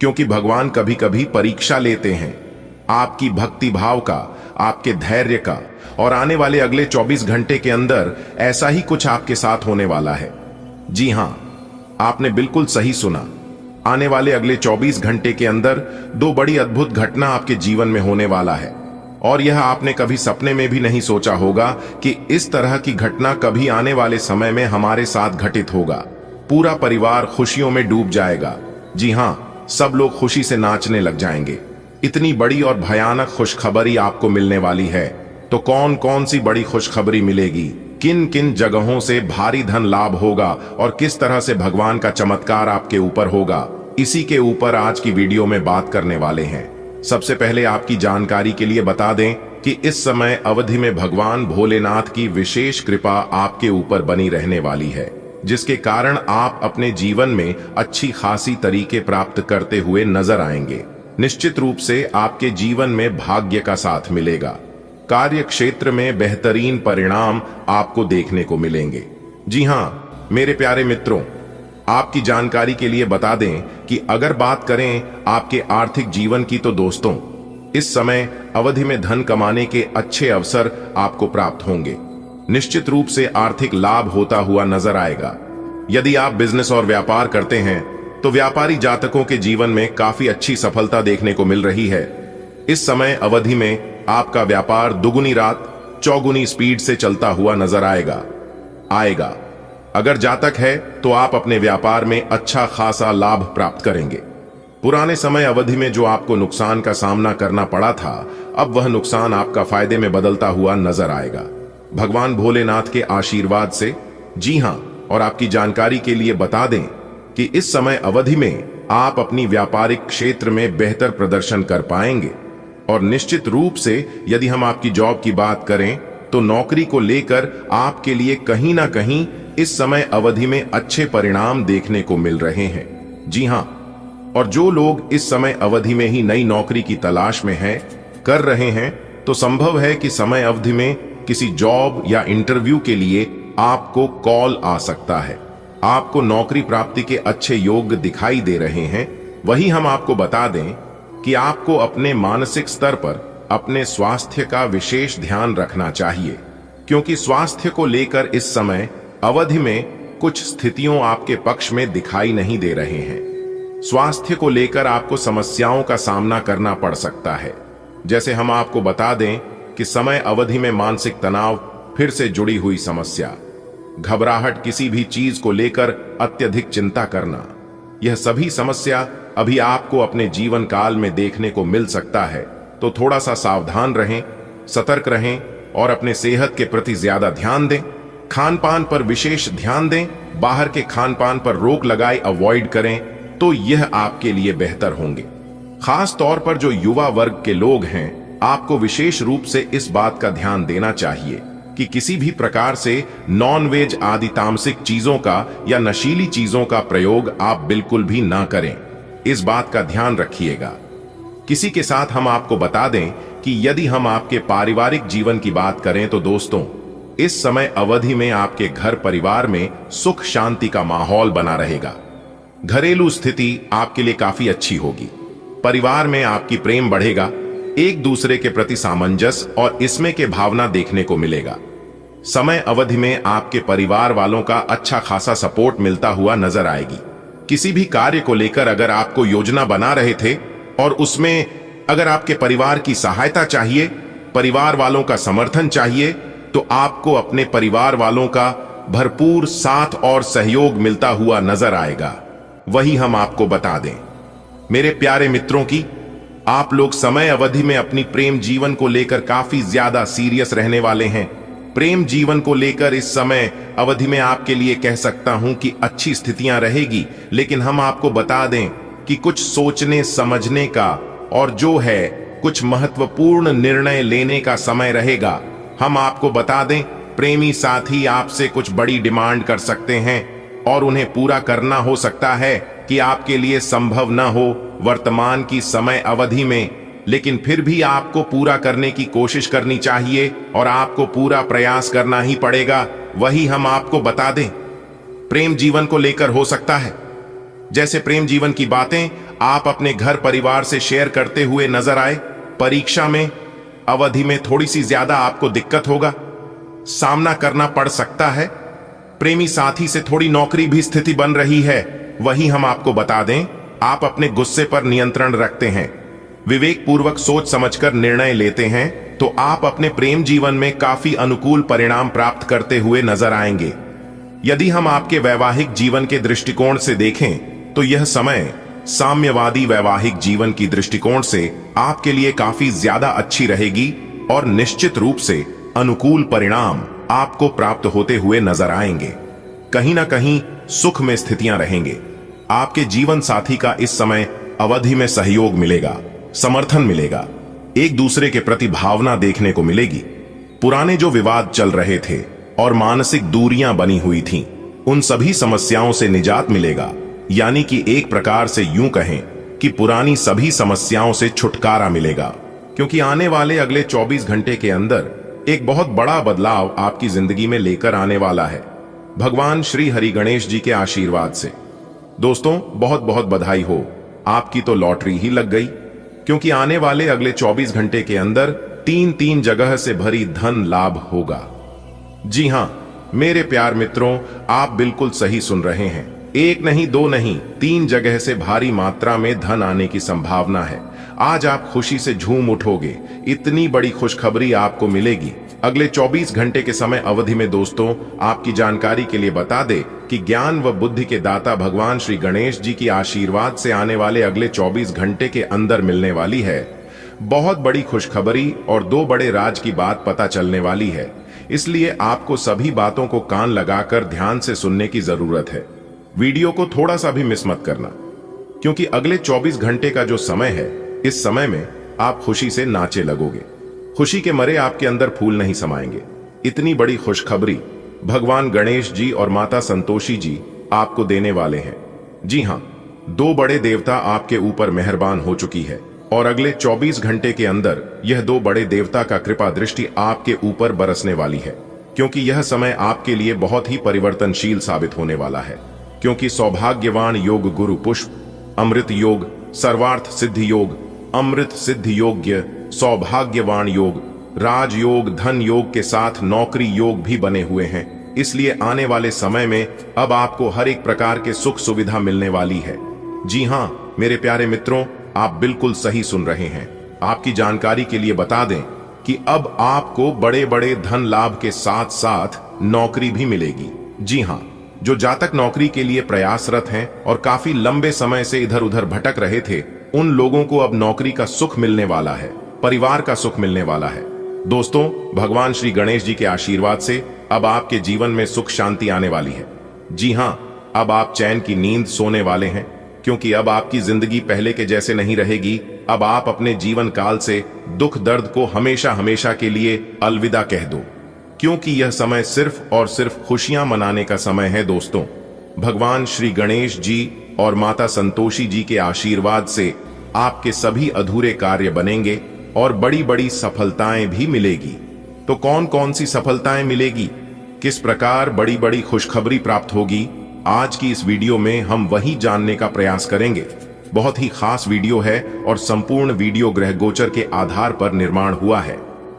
[SPEAKER 1] क्योंकि भगवान कभी कभी परीक्षा लेते हैं आपकी भक्ति भाव का, आपके धैर्य का। और आने वाले अगले 24 घंटे के अंदर ऐसा ही कुछ आपके साथ होने वाला है। जी हां, आपने बिल्कुल सही सुना। आने वाले अगले 24 घंटे के अंदर 2 बड़ी अद्भुत घटना आपके जीवन में होने वाला है, और यह आपने कभी सपने में भी नहीं सोचा होगा कि इस तरह की घटना कभी आने वाले समय में हमारे साथ घटित होगा। पूरा परिवार खुशियों में डूब जाएगा। जी हां, सब लोग खुशी से नाचने लग जाएंगे। इतनी बड़ी और भयानक खुशखबरी आपको मिलने वाली है। तो कौन कौन सी बड़ी खुशखबरी मिलेगी, किन किन जगहों से भारी धन लाभ होगा और किस तरह से भगवान का चमत्कार आपके ऊपर होगा, इसी के ऊपर आज की वीडियो में बात करने वाले हैं। सबसे पहले आपकी जानकारी के लिए बता दें कि इस समय अवधि में भगवान भोलेनाथ की विशेष कृपा आपके ऊपर बनी रहने वाली है, जिसके कारण आप अपने जीवन में अच्छी खासी तरीके प्राप्त करते हुए नजर आएंगे। निश्चित रूप से आपके जीवन में भाग्य का साथ मिलेगा। कार्य क्षेत्र में बेहतरीन परिणाम आपको देखने को मिलेंगे। जी हां मेरे प्यारे मित्रों, आपकी जानकारी के लिए बता दें कि अगर बात करें आपके आर्थिक जीवन की, तो दोस्तों इस समय अवधि में धन कमाने के अच्छे अवसर आपको प्राप्त होंगे। निश्चित रूप से आर्थिक लाभ होता हुआ नजर आएगा। यदि आप बिजनेस और व्यापार करते हैं तो व्यापारी जातकों के जीवन में काफी अच्छी सफलता देखने को मिल रही है। इस समय अवधि में आपका व्यापार दुगुनी रात चौगुनी स्पीड से चलता हुआ नजर आएगा। अगर जातक है तो आप अपने व्यापार में अच्छा खासा लाभ प्राप्त करेंगे। पुराने समय अवधि में जो आपको नुकसान का सामना करना पड़ा था, अब वह नुकसान आपका फायदे में बदलता हुआ नजर आएगा भगवान भोलेनाथ के आशीर्वाद से। जी हां, और आपकी जानकारी के लिए बता दें कि इस समय अवधि में आप अपनी व्यापारिक क्षेत्र में बेहतर प्रदर्शन कर पाएंगे। और निश्चित रूप से यदि हम आपकी जॉब की बात करें तो नौकरी को लेकर आपके लिए कहीं ना कहीं इस समय अवधि में अच्छे परिणाम देखने को मिल रहे हैं। जी हां, और जो लोग इस समय अवधि में ही नई नौकरी की तलाश में हैं, कर रहे हैं, तो संभव है कि समय अवधि में किसी जॉब या इंटरव्यू के लिए आपको कॉल आ सकता है। आपको नौकरी प्राप्ति के अच्छे योग दिखाई दे रहे हैं। वही हम आपको बता दें कि आपको अपने मानसिक स्तर पर अपने स्वास्थ्य का विशेष ध्यान रखना चाहिए, क्योंकि स्वास्थ्य को लेकर इस समय अवधि में कुछ स्थितियों आपके पक्ष में दिखाई नहीं दे रहे हैं। स्वास्थ्य को लेकर आपको समस्याओं का सामना करना पड़ सकता है। जैसे हम आपको बता दें कि समय अवधि में मानसिक तनाव फिर से जुड़ी हुई समस्या, घबराहट, किसी भी चीज को लेकर अत्यधिक चिंता करना, यह सभी समस्या अभी आपको अपने जीवन काल में देखने को मिल सकता है। तो थोड़ा सा सावधान रहें, सतर्क रहें और अपने सेहत के प्रति ज्यादा ध्यान दें। खान पान पर विशेष ध्यान दें। बाहर के खान पान पर रोक लगाए अवॉइड करें, तो यह आपके लिए बेहतर होंगे। खास तौर पर जो युवा वर्ग के लोग हैं, आपको विशेष रूप से इस बात का ध्यान देना चाहिए कि किसी भी प्रकार से नॉन वेज आदि तामसिक चीजों का या नशीली चीजों का प्रयोग आप बिल्कुल भी ना करें। इस बात का ध्यान रखिएगा। किसी के साथ हम आपको बता दें कि यदि हम आपके पारिवारिक जीवन की बात करें तो दोस्तों, इस समय अवधि में आपके घर परिवार में सुख शांति का माहौल बना रहेगा। घरेलू स्थिति आपके लिए काफी अच्छी होगी। परिवार में आपकी प्रेम बढ़ेगा, एक दूसरे के प्रति सामंजस्य और इसमें के भावना देखने को मिलेगा। समय अवधि में आपके परिवार वालों का अच्छा खासा सपोर्ट मिलता हुआ नजर आएगी। किसी भी कार्य को लेकर अगर आपको योजना बना रहे थे और उसमें अगर आपके परिवार की सहायता चाहिए, परिवार वालों का समर्थन चाहिए, तो आपको अपने परिवार वालों का भरपूर साथ और सहयोग मिलता हुआ नजर आएगा। वही हम आपको बता दें मेरे प्यारे मित्रों की, आप लोग समय अवधि में अपनी प्रेम जीवन को लेकर काफी ज्यादा सीरियस रहने वाले हैं। प्रेम जीवन को लेकर इस समय अवधि में आपके लिए कह सकता हूं कि अच्छी स्थितियां रहेगी, लेकिन हम आपको बता दें कि कुछ सोचने समझने का और जो है कुछ महत्वपूर्ण निर्णय लेने का समय रहेगा। हम आपको बता दें, प्रेमी साथी आपसे कुछ बड़ी डिमांड कर सकते हैं और उन्हें पूरा करना हो सकता है कि आपके लिए संभव न हो वर्तमान की समय अवधि में, लेकिन फिर भी आपको पूरा करने की कोशिश करनी चाहिए और आपको पूरा प्रयास करना ही पड़ेगा। वही हम आपको बता दें, प्रेम जीवन को लेकर हो सकता है जैसे प्रेम जीवन की बातें आप अपने घर परिवार से शेयर करते हुए नजर आए। परीक्षा में अवधि में थोड़ी सी ज्यादा आपको दिक्कत होगा, सामना करना पड़ सकता है। प्रेमी साथी से थोड़ी नौकरी भी स्थिति बन रही है। वही हम आपको बता दें, आप अपने गुस्से पर नियंत्रण रखते हैं, विवेक पूर्वक सोच समझकर निर्णय लेते हैं, तो आप अपने प्रेम जीवन में काफी अनुकूल परिणाम प्राप्त करते हुए नजर आएंगे। यदि हम आपके वैवाहिक जीवन के दृष्टिकोण से देखें तो यह समय साम्यवादी वैवाहिक जीवन की दृष्टिकोण से आपके लिए काफी ज्यादा अच्छी रहेगी और निश्चित रूप से अनुकूल परिणाम आपको प्राप्त होते हुए नजर आएंगे। कहीं ना कहीं सुख में स्थितियां रहेंगे। आपके जीवन साथी का इस समय अवधि में सहयोग मिलेगा, समर्थन मिलेगा, एक दूसरे के प्रति भावना देखने को मिलेगी। पुराने जो विवाद चल रहे थे और मानसिक दूरियां बनी हुई थीं, उन सभी समस्याओं से निजात मिलेगा। यानी कि एक प्रकार से यूं कहें कि पुरानी सभी समस्याओं से छुटकारा मिलेगा, क्योंकि आने वाले अगले 24 घंटे के अंदर एक बहुत बड़ा बदलाव आपकी जिंदगी में लेकर आने वाला है भगवान श्री हरि गणेश जी के आशीर्वाद से। दोस्तों, बहुत बहुत बधाई हो, आपकी तो लॉटरी ही लग गई, क्योंकि आने वाले अगले 24 घंटे के अंदर 3 जगह से भरी धन लाभ होगा। जी हां मेरे प्यार मित्रों, आप बिल्कुल सही सुन रहे हैं। एक नहीं, दो नहीं, 3 जगह से भारी मात्रा में धन आने की संभावना है। आज आप खुशी से झूम उठोगे, इतनी बड़ी खुशखबरी आपको मिलेगी अगले 24 घंटे के समय अवधि में दोस्तों आपकी जानकारी के लिए बता दे कि ज्ञान व बुद्धि के दाता भगवान श्री गणेश जी की आशीर्वाद से आने वाले अगले 24 घंटे के अंदर मिलने वाली है बहुत बड़ी खुशखबरी और 2 बड़े राज की बात पता चलने वाली है। इसलिए आपको सभी बातों को कान लगाकर ध्यान से सुनने की जरूरत है। वीडियो को थोड़ा सा भी मिस मत करना, क्योंकि अगले 24 घंटे का जो समय है, इस समय में आप खुशी से नाचे लगोगे। खुशी के मारे आपके अंदर फूल नहीं समाएंगे। इतनी बड़ी खुशखबरी भगवान गणेश जी और माता संतोषी जी आपको देने वाले हैं। जी हां, 2 बड़े देवता आपके ऊपर मेहरबान हो चुकी है और अगले 24 घंटे के अंदर यह 2 बड़े देवता का कृपा दृष्टि आपके ऊपर बरसने वाली है, क्योंकि यह समय आपके लिए बहुत ही परिवर्तनशील साबित होने वाला है। क्योंकि सौभाग्यवान योग गुरु पुष्प, अमृत योग, सर्वार्थ सिद्धि योग, अमृत सिद्धि योग्य, सौभाग्यवान योग, राजयोग, धन योग के साथ नौकरी योग भी बने हुए हैं। इसलिए आने वाले समय में अब आपको हर एक प्रकार के सुख सुविधा मिलने वाली है। जी हां मेरे प्यारे मित्रों, आप बिल्कुल सही सुन रहे हैं। आपकी जानकारी के लिए बता दें कि अब आपको बड़े बड़े धन लाभ के साथ साथ नौकरी भी मिलेगी। जी हां, जो जातक नौकरी के लिए प्रयासरत हैं और काफी लंबे समय से इधर उधर भटक रहे थे, उन लोगों को अब नौकरी का सुख मिलने वाला है, परिवार का सुख मिलने वाला है। दोस्तों, भगवान श्री गणेश जी के आशीर्वाद से अब आपके जीवन में सुख शांति आने वाली है। जी हां, अब आप चैन की नींद सोने वाले हैं, क्योंकि अब आपकी जिंदगी पहले के जैसे नहीं रहेगी। अब आप अपने जीवन काल से दुख दर्द को हमेशा हमेशा के लिए अलविदा कह दो, क्योंकि यह समय सिर्फ और सिर्फ खुशियां मनाने का समय है। दोस्तों, भगवान श्री गणेश जी और माता संतोषी जी के आशीर्वाद से आपके सभी अधूरे कार्य बनेंगे और बड़ी बड़ी सफलताएं भी मिलेगी। तो कौन कौन सी सफलताएं मिलेगी, किस प्रकार बड़ी बड़ी खुशखबरी प्राप्त होगी, आज की इस वीडियो में हम वही जानने का प्रयास करेंगे। बहुत ही खास वीडियो है और संपूर्ण वीडियो ग्रह गोचर के आधार पर निर्माण हुआ है।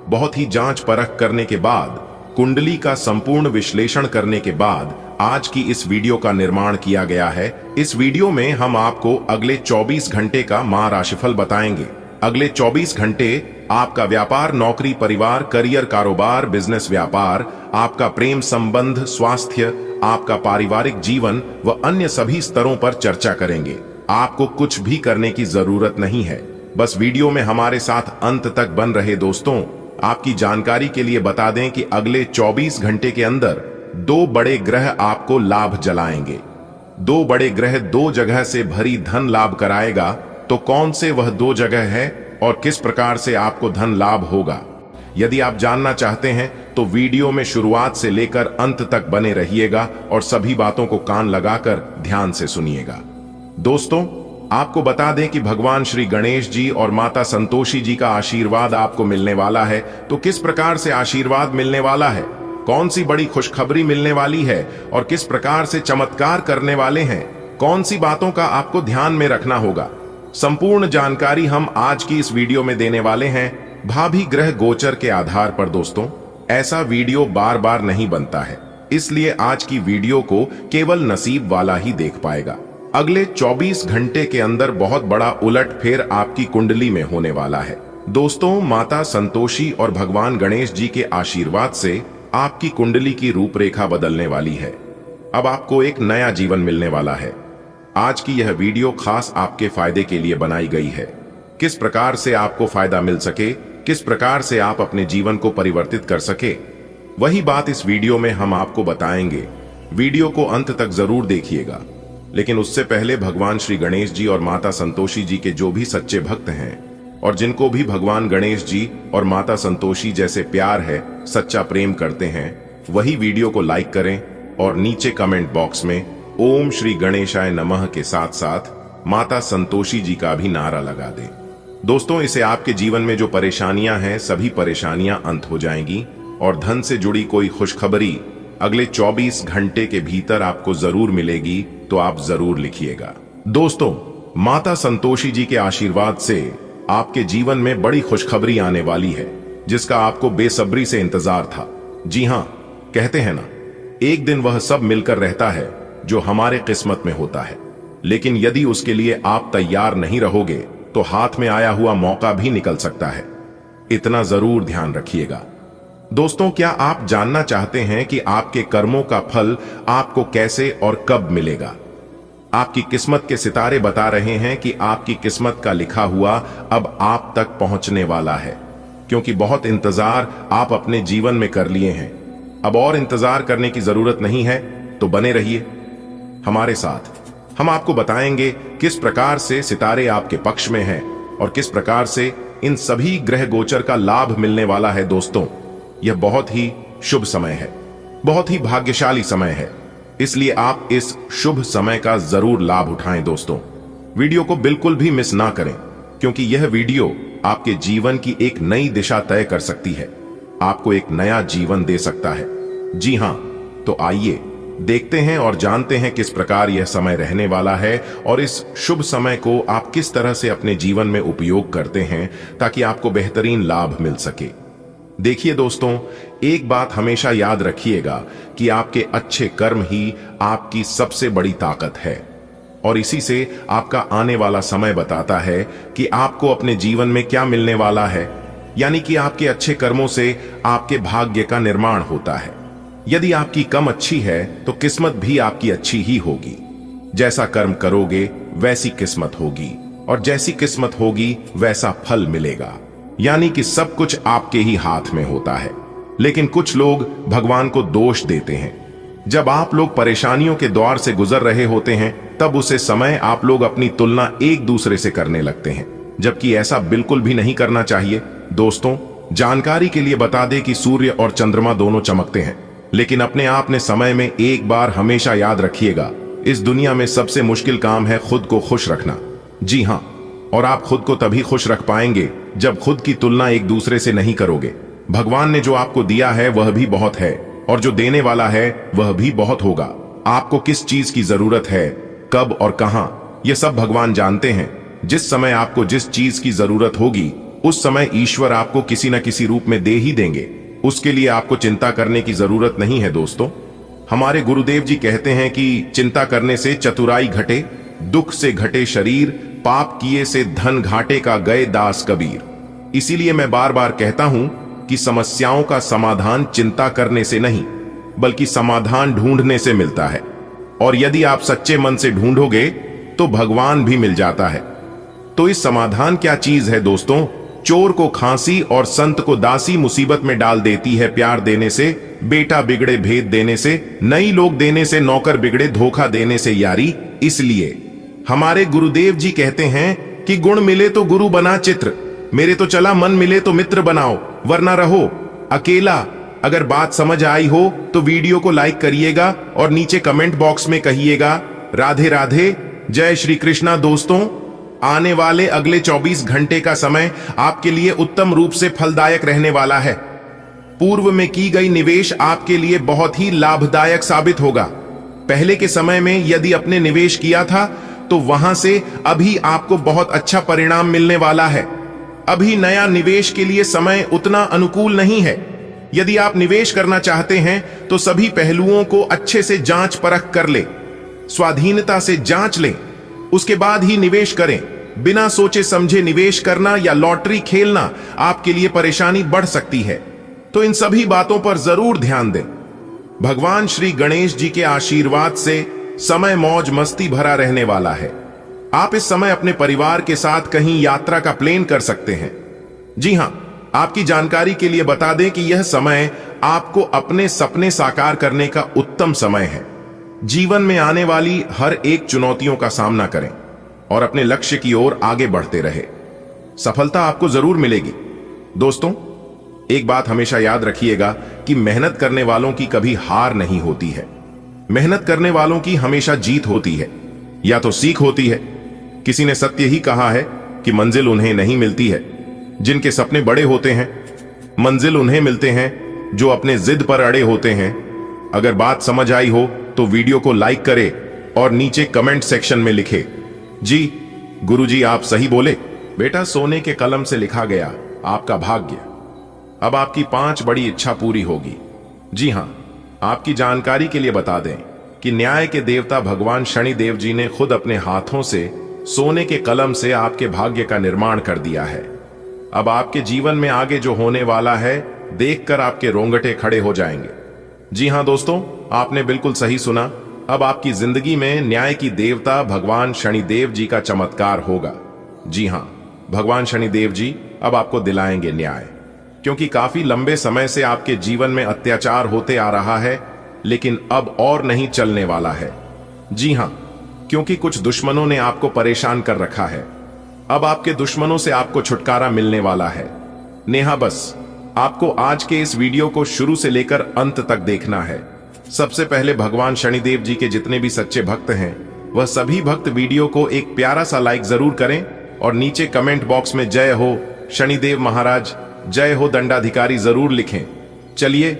[SPEAKER 1] बहुत ही जांच परख करने के बाद, कुंडली का संपूर्ण विश्लेषण करने के बाद आज की इस वीडियो का निर्माण किया गया है। इस वीडियो में हम आपको अगले 24 घंटे का माह राशिफल बताएंगे। अगले 24 घंटे आपका व्यापार, नौकरी, परिवार, करियर, कारोबार, बिजनेस, व्यापार, आपका प्रेम संबंध, स्वास्थ्य, आपका पारिवारिक जीवन व अन्य सभी स्तरों पर चर्चा करेंगे। आपको कुछ भी करने की जरूरत नहीं है, बस वीडियो में हमारे साथ अंत तक बन रहे। दोस्तों, आपकी जानकारी के लिए बता दें कि अगले 24 घंटे के अंदर 2 बड़े ग्रह आपको लाभ जलाएंगे। 2 बड़े ग्रह 2 जगह से भरी धन लाभ कराएगा। तो कौन से वह 2 जगह है और किस प्रकार से आपको धन लाभ होगा, यदि आप जानना चाहते हैं तो वीडियो में शुरुआत से लेकर अंत तक बने रहिएगा और सभी बातों को कान लगाकर ध्यान से सुनिएगा। दोस्तों, आपको बता दें कि भगवान श्री गणेश जी और माता संतोषी जी का आशीर्वाद आपको मिलने वाला है। तो किस प्रकार से आशीर्वाद मिलने वाला है, कौन सी बड़ी खुशखबरी मिलने वाली है और किस प्रकार से चमत्कार करने वाले हैं, कौन सी बातों का आपको ध्यान में रखना होगा, संपूर्ण जानकारी हम आज की इस वीडियो में देने वाले हैं, भाभी ग्रह गोचर के आधार पर। दोस्तों, ऐसा वीडियो बार बार नहीं बनता है, इसलिए आज की वीडियो को केवल नसीब वाला ही देख पाएगा। अगले 24 घंटे के अंदर बहुत बड़ा उलटफेर आपकी कुंडली में होने वाला है। दोस्तों, माता संतोषी और भगवान गणेश जी के आशीर्वाद से आपकी कुंडली की रूपरेखा बदलने वाली है। अब आपको एक नया जीवन मिलने वाला है। आज की यह वीडियो खास आपके फायदे के लिए बनाई गई है। किस प्रकार से आपको फायदा मिल सके, किस प्रकार से आप अपने जीवन को परिवर्तित कर सके, वही बात इस वीडियो में हम आपको बताएंगे। वीडियो को अंत तक जरूर देखिएगा। लेकिन उससे पहले भगवान श्री गणेश जी और माता संतोषी जी के जो भी सच्चे भक्त हैं और जिनको भी भगवान गणेश जी और माता संतोषी जैसे प्यार है, सच्चा प्रेम करते हैं, वही वीडियो को लाइक करें और नीचे कमेंट बॉक्स में ओम श्री गणेशाय नमः के साथ साथ माता संतोषी जी का भी नारा लगा दें। दोस्तों, इसे आपके जीवन में जो परेशानियां हैं, सभी परेशानियां अंत हो जाएंगी और धन से जुड़ी कोई खुशखबरी अगले 24 घंटे के भीतर आपको जरूर मिलेगी। तो आप जरूर लिखिएगा। दोस्तों, माता संतोषी जी के आशीर्वाद से आपके जीवन में बड़ी खुशखबरी आने वाली है, जिसका आपको बेसब्री से इंतजार था। जी हां, कहते हैं ना, एक दिन वह सब मिलकर रहता है जो हमारे किस्मत में होता है, लेकिन यदि उसके लिए आप तैयार नहीं रहोगे तो हाथ में आया हुआ मौका भी निकल सकता है। इतना जरूर ध्यान रखिएगा। दोस्तों, क्या आप जानना चाहते हैं कि आपके कर्मों का फल आपको कैसे और कब मिलेगा? आपकी किस्मत के सितारे बता रहे हैं कि आपकी किस्मत का लिखा हुआ अब आप तक पहुंचने वाला है, क्योंकि बहुत इंतजार आप अपने जीवन में कर लिए हैं। अब और इंतजार करने की जरूरत नहीं है, तो बने रहिए हमारे साथ। हम आपको बताएंगे किस प्रकार से सितारे आपके पक्ष में हैं और किस प्रकार से इन सभी ग्रह गोचर का लाभ मिलने वाला है। दोस्तों, यह बहुत ही शुभ समय है, बहुत ही भाग्यशाली समय है, इसलिए आप इस शुभ समय का जरूर लाभ उठाएं। दोस्तों, वीडियो को बिल्कुल भी मिस ना करें, क्योंकि यह वीडियो आपके जीवन की एक नई दिशा तय कर सकती है, आपको एक नया जीवन दे सकता है। जी हां, तो आइए देखते हैं और जानते हैं किस प्रकार यह समय रहने वाला है और इस शुभ समय को आप किस तरह से अपने जीवन में उपयोग करते हैं ताकि आपको बेहतरीन लाभ मिल सके। देखिए दोस्तों, एक बात हमेशा याद रखिएगा कि आपके अच्छे कर्म ही आपकी सबसे बड़ी ताकत है और इसी से आपका आने वाला समय बताता है कि आपको अपने जीवन में क्या मिलने वाला है। यानी कि आपके अच्छे कर्मों से आपके भाग्य का निर्माण होता है। यदि आपकी कम अच्छी है तो किस्मत भी आपकी अच्छी ही होगी। जैसा कर्म करोगे वैसी किस्मत होगी और जैसी किस्मत होगी वैसा फल मिलेगा। यानी कि सब कुछ आपके ही हाथ में होता है। लेकिन कुछ लोग भगवान को दोष देते हैं। जब आप लोग परेशानियों के दौर से गुजर रहे होते हैं, तब उसे समय आप लोग अपनी तुलना एक दूसरे से करने लगते हैं, जबकि ऐसा बिल्कुल भी नहीं करना चाहिए। दोस्तों, जानकारी के लिए बता दें कि सूर्य और चंद्रमा दोनों चमकते हैं, लेकिन अपने आप ने समय में एक बार हमेशा याद रखिएगा, इस दुनिया में सबसे मुश्किल काम है खुद को खुश रखना। जी हां, और आप खुद को तभी खुश रख पाएंगे जब खुद की तुलना एक दूसरे से नहीं करोगे। भगवान ने जो आपको दिया है वह भी बहुत है और जो देने वाला है वह भी बहुत होगा। आपको किस चीज की जरूरत है, कब और कहां, यह सब भगवान जानते हैं। जिस समय आपको जिस चीज की जरूरत होगी उस समय ईश्वर आपको किसी न किसी रूप में दे ही देंगे। उसके लिए आपको चिंता करने की जरूरत नहीं है। दोस्तों, हमारे गुरुदेव जी कहते हैं कि चिंता करने से चतुराई घटे, दुख से घटे शरीर, पाप किए से धन घाटे का गए दास कबीर। इसीलिए मैं बार बार कहता हूं कि समस्याओं का समाधान चिंता करने से नहीं बल्कि समाधान ढूंढने से मिलता है, और यदि आप सच्चे मन से ढूंढोगे तो भगवान भी मिल जाता है। तो इस समाधान क्या चीज है दोस्तों? चोर को खांसी और संत को दासी मुसीबत में डाल देती है प्यार देने से, बेटा बिगड़े भेद देने से, नई लोग देने से, नौकर बिगड़े धोखा देने से यारी। इसलिए हमारे गुरुदेव जी कहते हैं कि गुण मिले तो गुरु बना चित्र, मेरे तो चला मन मिले तो मित्र बनाओ, वरना रहो अकेला। अगर बात समझ आई हो तो वीडियो को लाइक करिएगा और नीचे कमेंट बॉक्स में कहिएगा राधे राधे, जय श्री कृष्णा। दोस्तों, आने वाले अगले 24 घंटे का समय आपके लिए उत्तम रूप से फलदायक रहने वाला है। पूर्व में की गई निवेश आपके लिए बहुत ही लाभदायक साबित होगा। पहले के समय में यदि अपने निवेश किया था तो वहां से अभी आपको बहुत अच्छा परिणाम मिलने वाला है। अभी नया निवेश के लिए समय उतना अनुकूल नहीं है। यदि आप निवेश करना चाहते हैं तो सभी पहलुओं को अच्छे से जांच परख कर ले, स्वाधीनता से जांच लें, उसके बाद ही निवेश करें। बिना सोचे समझे निवेश करना या लॉटरी खेलना आपके लिए परेशानी बढ़ सकती है। तो इन सभी बातों पर जरूर ध्यान दें। भगवान श्री गणेश जी के आशीर्वाद से समय मौज मस्ती भरा रहने वाला है। आप इस समय अपने परिवार के साथ कहीं यात्रा का प्लान कर सकते हैं। जी हां, आपकी जानकारी के लिए बता दें कि यह समय आपको अपने सपने साकार करने का उत्तम समय है। जीवन में आने वाली हर एक चुनौतियों का सामना करें और अपने लक्ष्य की ओर आगे बढ़ते रहे। सफलता आपको जरूर मिलेगी। दोस्तों, एक बात हमेशा याद रखिएगा कि मेहनत करने वालों की कभी हार नहीं होती है। मेहनत करने वालों की हमेशा जीत होती है, या तो सीख होती है। किसी ने सत्य ही कहा है कि मंजिल उन्हें नहीं मिलती है जिनके सपने बड़े होते हैं, मंजिल उन्हें मिलते हैं जो अपने जिद पर अड़े होते हैं। अगर बात समझ आई हो तो वीडियो को लाइक करें और नीचे कमेंट सेक्शन में लिखे, जी गुरुजी आप सही बोले। बेटा, सोने के कलम से लिखा गया आपका भाग्य। अब आपकी 5 बड़ी इच्छा पूरी होगी। जी हां, आपकी जानकारी के लिए बता दें कि न्याय के देवता भगवान शनिदेव जी ने खुद अपने हाथों से सोने के कलम से आपके भाग्य का निर्माण कर दिया है। अब आपके जीवन में आगे जो होने वाला है देखकर आपके रोंगटे खड़े हो जाएंगे। जी हां दोस्तों, आपने बिल्कुल सही सुना। अब आपकी जिंदगी में न्याय की देवता भगवान शनिदेव जी का चमत्कार होगा। जी हां, भगवान शनिदेव जी अब आपको दिलाएंगे न्याय, क्योंकि काफी लंबे समय से आपके जीवन में अत्याचार होते आ रहा है, लेकिन अब और नहीं चलने वाला है। जी हां, क्योंकि कुछ दुश्मनों ने आपको परेशान कर रखा है। अब आपके दुश्मनों से आपको छुटकारा मिलने वाला है। नेहा, बस आपको आज के इस वीडियो को शुरू से लेकर अंत तक देखना है। सबसे पहले भगवान शनिदेव जी के जितने भी सच्चे भक्त हैं, वह सभी भक्त वीडियो को एक प्यारा सा लाइक जरूर करें और नीचे कमेंट बॉक्स में जय हो शनिदेव महाराज, जय हो दंडाधिकारी जरूर लिखें। चलिए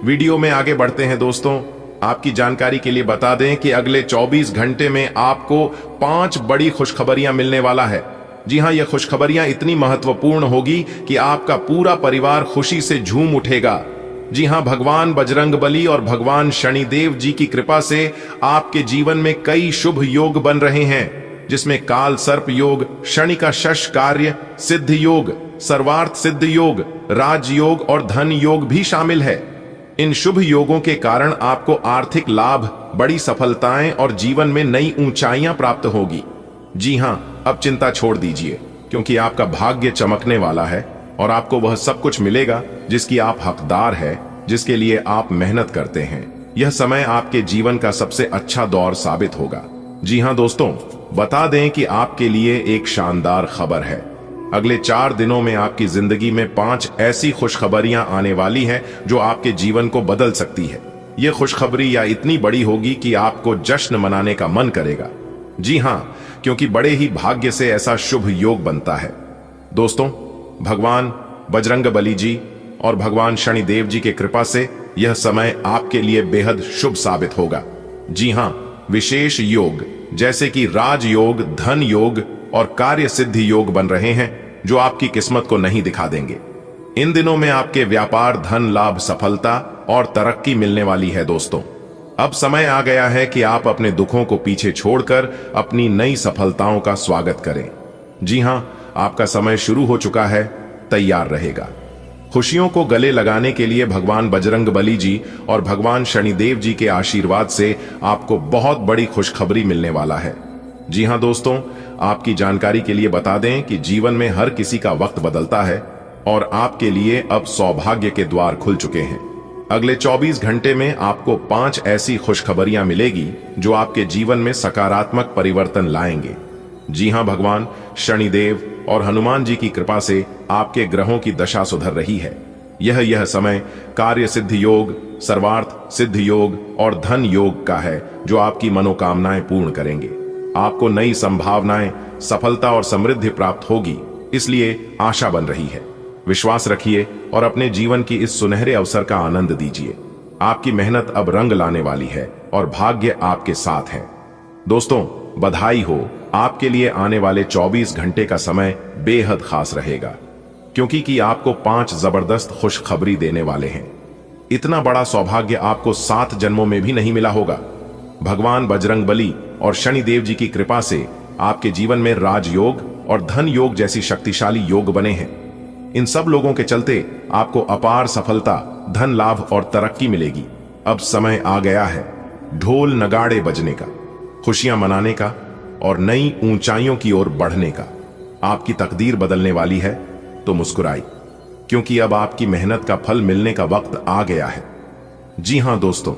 [SPEAKER 1] वीडियो में आगे बढ़ते हैं। दोस्तों, आपकी जानकारी के लिए बता दें कि अगले 24 घंटे में आपको 5 बड़ी खुशखबरियां मिलने वाला है। जी हां, यह खुशखबरियां इतनी महत्वपूर्ण होगी कि आपका पूरा परिवार खुशी से झूम उठेगा। जी हां, भगवान बजरंगबली और भगवान शनिदेव जी की कृपा से आपके जीवन में कई शुभ योग बन रहे हैं, जिसमें काल सर्प योग, शनि का शश कार्य सिद्ध योग, सर्वार्थ सिद्ध योग, राजयोग और धन योग भी शामिल है। इन शुभ योगों के कारण आपको आर्थिक लाभ, बड़ी सफलताएं और जीवन में नई ऊंचाइयां प्राप्त होगी। जी हां, अब चिंता छोड़ दीजिए, क्योंकि आपका भाग्य चमकने वाला है और आपको वह सब कुछ मिलेगा जिसकी आप हकदार है, जिसके लिए आप मेहनत करते हैं। यह समय आपके जीवन का सबसे अच्छा दौर साबित होगा। जी हां दोस्तों, बता दें कि आपके लिए एक शानदार खबर है। अगले 4 दिनों में आपकी जिंदगी में 5 ऐसी खुशखबरियां आने वाली हैं जो आपके जीवन को बदल सकती है। यह खुशखबरी या इतनी बड़ी होगी कि आपको जश्न मनाने का मन करेगा। जी हां, क्योंकि बड़े ही भाग्य से ऐसा शुभ योग बनता है। दोस्तों, भगवान बजरंगबली जी और भगवान शनिदेव जी के कृपा से यह समय आपके लिए बेहद शुभ साबित होगा। जी हां, विशेष योग जैसे कि राजयोग, धन योग और कार्य सिद्धि योग बन रहे हैं, जो आपकी किस्मत को नहीं दिखा देंगे। इन दिनों में आपके व्यापार, धन लाभ, सफलता और तरक्की मिलने वाली है। दोस्तों, अब समय आ गया है कि आप अपने दुखों को पीछे छोड़कर अपनी नई सफलताओं का स्वागत करें। जी हां, आपका समय शुरू हो चुका है, तैयार रहेगा। खुशियों को गले लगाने के लिए भगवान बजरंगबली जी और भगवान शनिदेव जी के आशीर्वाद से आपको बहुत बड़ी खुशखबरी मिलने वाला है। जी हां दोस्तों, आपकी जानकारी के लिए बता दें कि जीवन में हर किसी का वक्त बदलता है और आपके लिए अब सौभाग्य के द्वार खुल चुके हैं। अगले 24 घंटे में आपको 5 ऐसी खुशखबरियां मिलेगी जो आपके जीवन में सकारात्मक परिवर्तन लाएंगे। जी हां, भगवान शनिदेव और हनुमान जी की कृपा से आपके ग्रहों की दशा सुधर रही है। यह समय कार्य सिद्ध योग, सर्वार्थ सिद्ध योग और धन योग का है, जो आपकी मनोकामनाएं पूर्ण करेंगे। आपको नई संभावनाएं, सफलता और समृद्धि प्राप्त होगी, इसलिए आशा बन रही है। विश्वास रखिए और अपने जीवन की इस सुनहरे अवसर का आनंद दीजिए। आपकी मेहनत अब रंग लाने वाली है और भाग्य आपके साथ है। दोस्तों, बधाई हो, आपके लिए आने वाले 24 घंटे का समय बेहद खास रहेगा, क्योंकि आपको 5 जबरदस्त खुशखबरी देने वाले हैं। इतना बड़ा सौभाग्य आपको 7 जन्मों में भी नहीं मिला होगा। भगवान बजरंगबली और शनिदेव जी की कृपा से आपके जीवन में राजयोग और धन योग जैसी शक्तिशाली योग बने हैं। इन सब लोगों के चलते आपको अपार सफलता, धन लाभ और तरक्की मिलेगी। अब समय आ गया है ढोल नगाड़े बजने का, खुशियां मनाने का और नई ऊंचाइयों की ओर बढ़ने का। आपकी तकदीर बदलने वाली है, तो मुस्कुराई, क्योंकि अब आपकी मेहनत का फल मिलने का वक्त आ गया है। जी हां दोस्तों,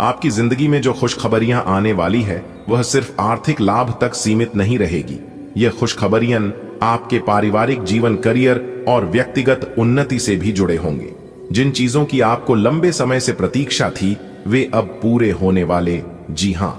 [SPEAKER 1] आपकी जिंदगी में जो खुशखबरियां आने वाली है, वह सिर्फ आर्थिक लाभ तक सीमित नहीं रहेगी। यह खुशखबरियां आपके पारिवारिक जीवन, करियर और व्यक्तिगत उन्नति से भी जुड़े होंगे। जिन चीजों की आपको लंबे समय से प्रतीक्षा थी, वे अब पूरे होने वाले। जी हां,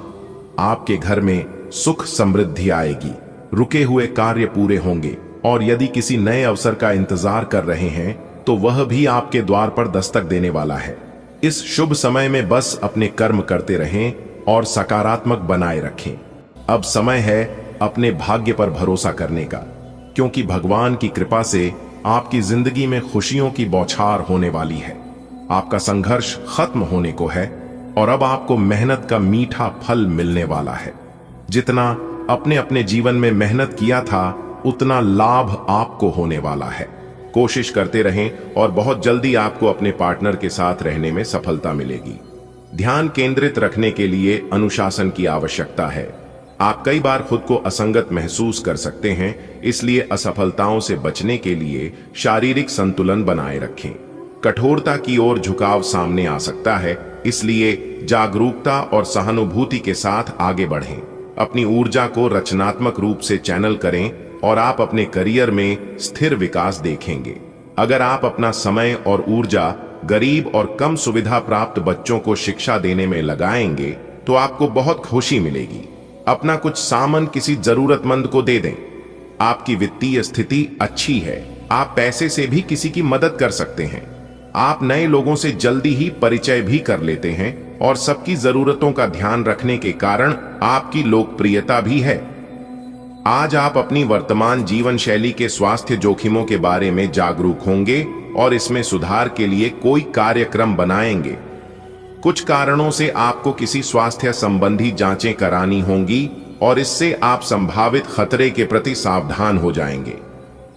[SPEAKER 1] आपके घर में सुख समृद्धि आएगी, रुके हुए कार्य पूरे होंगे और यदि किसी नए अवसर का इंतजार कर रहे हैं, तो वह भी आपके द्वार पर दस्तक देने वाला है। इस शुभ समय में बस अपने कर्म करते रहें और सकारात्मक बनाए रखें। अब समय है अपने भाग्य पर भरोसा करने का, क्योंकि भगवान की कृपा से आपकी जिंदगी में खुशियों की बौछार होने वाली है। आपका संघर्ष खत्म होने को है और अब आपको मेहनत का मीठा फल मिलने वाला है। जितना अपने अपने जीवन में मेहनत किया था, उतना लाभ आपको होने वाला है। कोशिश करते रहें और बहुत जल्दी आपको अपने पार्टनर के साथ रहने में सफलता मिलेगी। ध्यान केंद्रित रखने के लिए अनुशासन की आवश्यकता है। आप कई बार खुद को असंगत महसूस कर सकते हैं, इसलिए असफलताओं से बचने के लिए शारीरिक संतुलन बनाए रखें। कठोरता की ओर झुकाव सामने आ सकता है, इसलिए जागरूकता और सहानुभूति के साथ आगे बढ़ें। अपनी ऊर्जा को रचनात्मक रूप से चैनल करें और आप अपने करियर में स्थिर विकास देखेंगे। अगर आप अपना समय और ऊर्जा गरीब और कम सुविधा प्राप्त बच्चों को शिक्षा देने में लगाएंगे तो आपको बहुत खुशी मिलेगी। अपना कुछ सामान किसी जरूरतमंद को दे दें। आपकी वित्तीय स्थिति अच्छी है, आप पैसे से भी किसी की मदद कर सकते हैं। आप नए लोगों से जल्दी ही परिचय भी कर लेते हैं और सबकी जरूरतों का ध्यान रखने के कारण आपकी लोकप्रियता भी है। आज आप अपनी वर्तमान जीवन शैली के स्वास्थ्य जोखिमों के बारे में जागरूक होंगे और इसमें सुधार के लिए कोई कार्यक्रम बनाएंगे। कुछ कारणों से आपको किसी स्वास्थ्य संबंधी जांचें करानी होंगी और इससे आप संभावित खतरे के प्रति सावधान हो जाएंगे।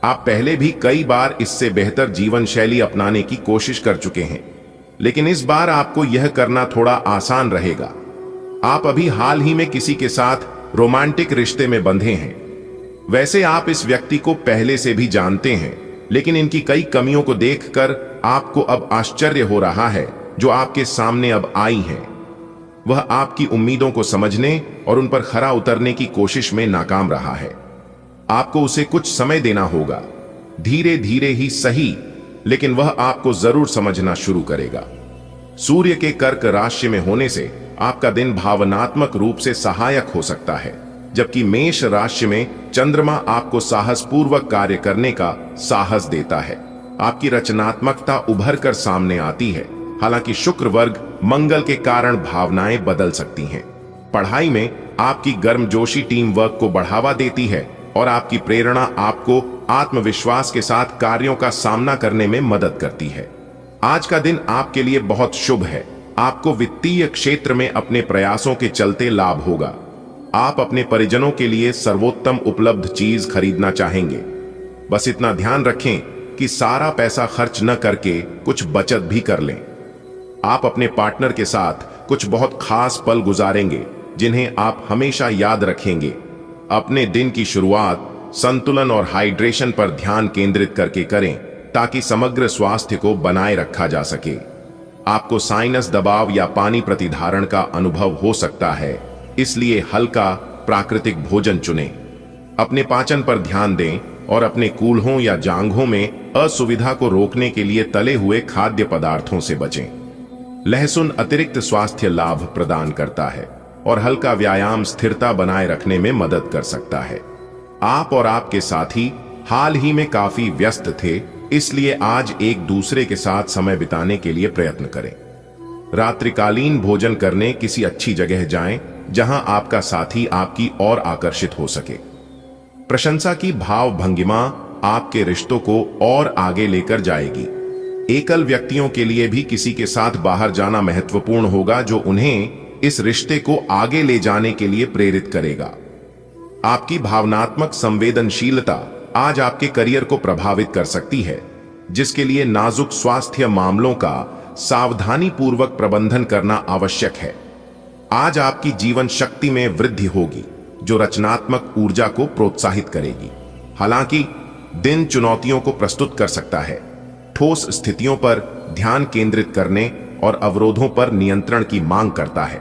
[SPEAKER 1] आप पहले भी कई बार इससे बेहतर जीवन शैली अपनाने की कोशिश कर चुके हैं, लेकिन इस बार आपको यह करना थोड़ा आसान रहेगा। आप अभी हाल ही में किसी के साथ रोमांटिक रिश्ते में बंधे हैं। वैसे आप इस व्यक्ति को पहले से भी जानते हैं, लेकिन इनकी कई कमियों को देखकर आपको अब आश्चर्य हो रहा है जो आपके सामने अब आई हैं। वह आपकी उम्मीदों को समझने और उन पर खरा उतरने की कोशिश में नाकाम रहा है। आपको उसे कुछ समय देना होगा, धीरे धीरे ही सही, लेकिन वह आपको जरूर समझना शुरू करेगा। सूर्य के कर्क राशि में होने से आपका दिन भावनात्मक रूप से सहायक हो सकता है, जबकि मेष राशि में चंद्रमा आपको साहसपूर्वक कार्य करने का साहस देता है। आपकी रचनात्मकता उभर कर सामने आती है। हालांकि शुक्र वर्ग मंगल के कारण भावनाएं बदल सकती हैं। पढ़ाई में आपकी गर्मजोशी टीम वर्क को बढ़ावा देती है और आपकी प्रेरणा आपको आत्मविश्वास के साथ कार्यों का सामना करने में मदद करती है। आज का दिन आपके लिए बहुत शुभ है। आपको वित्तीय क्षेत्र में अपने प्रयासों के चलते लाभ होगा। आप अपने परिजनों के लिए सर्वोत्तम उपलब्ध चीज खरीदना चाहेंगे। बस इतना ध्यान रखें कि सारा पैसा खर्च न करके कुछ बचत भी कर लें। आप अपने पार्टनर के साथ कुछ बहुत खास पल गुजारेंगे जिन्हें आप हमेशा याद रखेंगे। अपने दिन की शुरुआत संतुलन और हाइड्रेशन पर ध्यान केंद्रित करके करें ताकि समग्र स्वास्थ्य को बनाए रखा जा सके। आपको साइनस दबाव या पानी प्रतिधारण का अनुभव हो सकता है, इसलिए हल्का प्राकृतिक भोजन चुनें। अपने पाचन पर ध्यान दें और अपने कूल्हों या जांघों में असुविधा को रोकने के लिए तले हुए खाद्य पदार्थों से बचें। लहसुन अतिरिक्त स्वास्थ्य लाभ प्रदान करता है और हल्का व्यायाम स्थिरता बनाए रखने में मदद कर सकता है। आप और आपके साथी हाल ही में काफी व्यस्त थे, इसलिए आज एक दूसरे के साथ समय बिताने के लिए प्रयत्न करें। रात्रिकालीन भोजन करने किसी अच्छी जगह जाएं जहां आपका साथी आपकी ओर आकर्षित हो सके। प्रशंसा की भाव भंगिमा आपके रिश्तों को और आगे लेकर जाएगी। एकल व्यक्तियों के लिए भी किसी के साथ बाहर जाना महत्वपूर्ण होगा जो उन्हें इस रिश्ते को आगे ले जाने के लिए प्रेरित करेगा। आपकी भावनात्मक संवेदनशीलता आज आपके करियर को प्रभावित कर सकती है, जिसके लिए नाजुक स्वास्थ्य मामलों का सावधानी पूर्वक प्रबंधन करना आवश्यक है। आज आपकी जीवन शक्ति में वृद्धि होगी जो रचनात्मक ऊर्जा को प्रोत्साहित करेगी। हालांकि दिन चुनौतियों को प्रस्तुत कर सकता है। ठोस स्थितियों पर ध्यान केंद्रित करने और अवरोधों पर नियंत्रण की मांग करता है।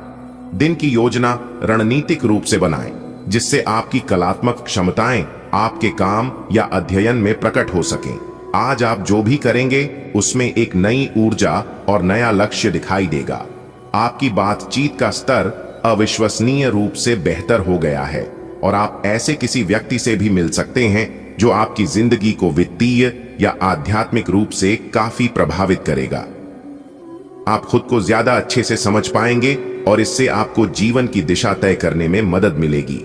[SPEAKER 1] दिन की योजना रणनीतिक रूप से बनाएं, जिससे आपकी कलात्मक क्षमताएं आपके काम या अध्ययन में प्रकट हो सकें। आज आप जो भी करेंगे उसमें एक नई ऊर्जा और नया लक्ष्य दिखाई देगा। आपकी बातचीत का स्तर अविश्वसनीय रूप से बेहतर हो गया है और आप ऐसे किसी व्यक्ति से भी मिल सकते हैं जो आपकी जिंदगी को वित्तीय या आध्यात्मिक रूप से काफी प्रभावित करेगा। आप खुद को ज्यादा अच्छे से समझ पाएंगे और इससे आपको जीवन की दिशा तय करने में मदद मिलेगी।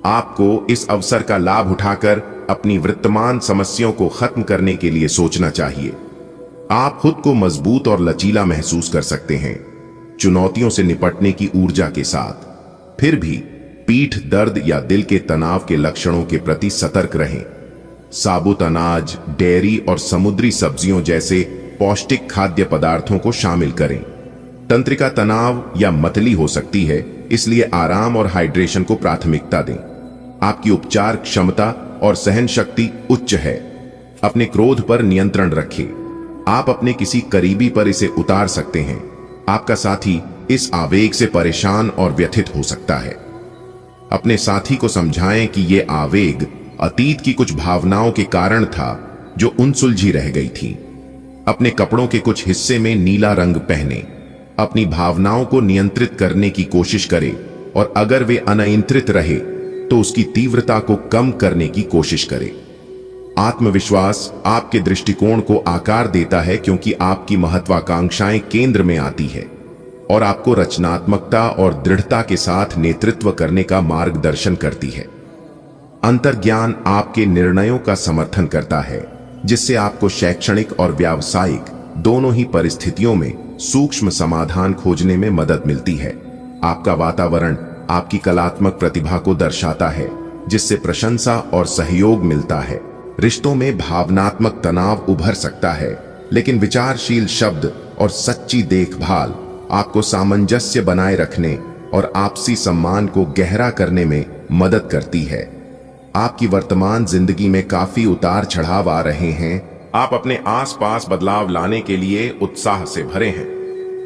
[SPEAKER 1] आपको इस अवसर का लाभ उठाकर अपनी वर्तमान समस्याओं को खत्म करने के लिए सोचना चाहिए। आप खुद को मजबूत और लचीला महसूस कर सकते हैं, चुनौतियों से निपटने की ऊर्जा के साथ। फिर भी पीठ दर्द या दिल के तनाव के लक्षणों के प्रति सतर्क रहें। साबुत अनाज, डेयरी और समुद्री सब्जियों जैसे पौष्टिक खाद्य पदार्थों को शामिल करें। तंत्रिका तनाव या मतली हो सकती है, इसलिए आराम और हाइड्रेशन को प्राथमिकता दें। आपकी उपचार क्षमता और सहन शक्ति उच्च है। अपने क्रोध पर नियंत्रण रखें। आप अपने किसी करीबी पर इसे उतार सकते हैं। आपका साथी इस आवेग से परेशान और व्यथित हो सकता है। अपने साथी को समझाएं कि यह आवेग अतीत की कुछ भावनाओं के कारण था जो अनसुलझी रह गई थी। अपने कपड़ों के कुछ हिस्से में नीला रंग पहने। अपनी भावनाओं को नियंत्रित करने की कोशिश करें और अगर वे अनियंत्रित रहे तो उसकी तीव्रता को कम करने की कोशिश करें। आत्मविश्वास आपके दृष्टिकोण को आकार देता है क्योंकि आपकी महत्वाकांक्षाएं केंद्र में आती है और आपको रचनात्मकता और दृढ़ता के साथ नेतृत्व करने का मार्गदर्शन करती है। अंतर्ज्ञान आपके निर्णयों का समर्थन करता है, जिससे आपको शैक्षणिक और व्यावसायिक दोनों ही परिस्थितियों में सूक्ष्म समाधान खोजने में मदद मिलती है। आपका वातावरण आपकी कलात्मक प्रतिभा को दर्शाता है, जिससे प्रशंसा और सहयोग मिलता है। रिश्तों में भावनात्मक तनाव उभर सकता है, लेकिन विचारशील शब्द और सच्ची देखभाल आपको सामंजस्य बनाए रखने और आपसी सम्मान को गहरा करने में मदद करती है। आपकी वर्तमान जिंदगी में काफी उतार चढ़ाव आ रहे हैं। आप अपने आसपास बदलाव लाने के लिए उत्साह से भरे हैं,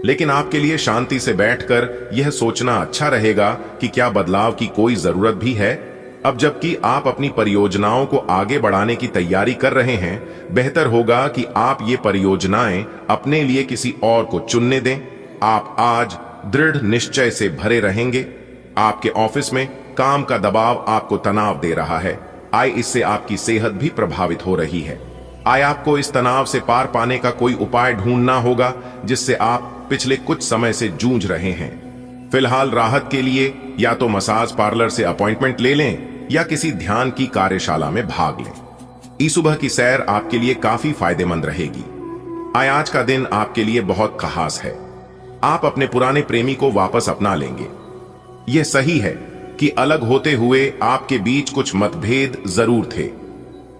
[SPEAKER 1] लेकिन आपके लिए शांति से बैठकर यह सोचना अच्छा रहेगा कि क्या बदलाव की कोई जरूरत भी है। अब जबकि आप अपनी परियोजनाओं को आगे बढ़ाने की तैयारी कर रहे हैं, बेहतर होगा कि आप ये परियोजनाएं अपने लिए किसी और को चुनने दें। आप आज दृढ़ निश्चय से भरे रहेंगे। आपके ऑफिस में काम का दबाव आपको तनाव दे रहा है। इससे आपकी सेहत भी प्रभावित हो रही है। आपको इस तनाव से पार पाने का कोई उपाय ढूंढना होगा, जिससे आप पिछले कुछ समय से जूझ रहे हैं। फिलहाल राहत के लिए या तो मसाज पार्लर से अपॉइंटमेंट ले लें या किसी ध्यान की कार्यशाला में भाग लें। सुबह की सैर आपके लिए काफी फायदेमंद रहेगी। आज का दिन आपके लिए बहुत खास है। आप अपने पुराने प्रेमी को वापस अपना लेंगे। यह सही है कि अलग होते हुए आपके बीच कुछ मतभेद जरूर थे।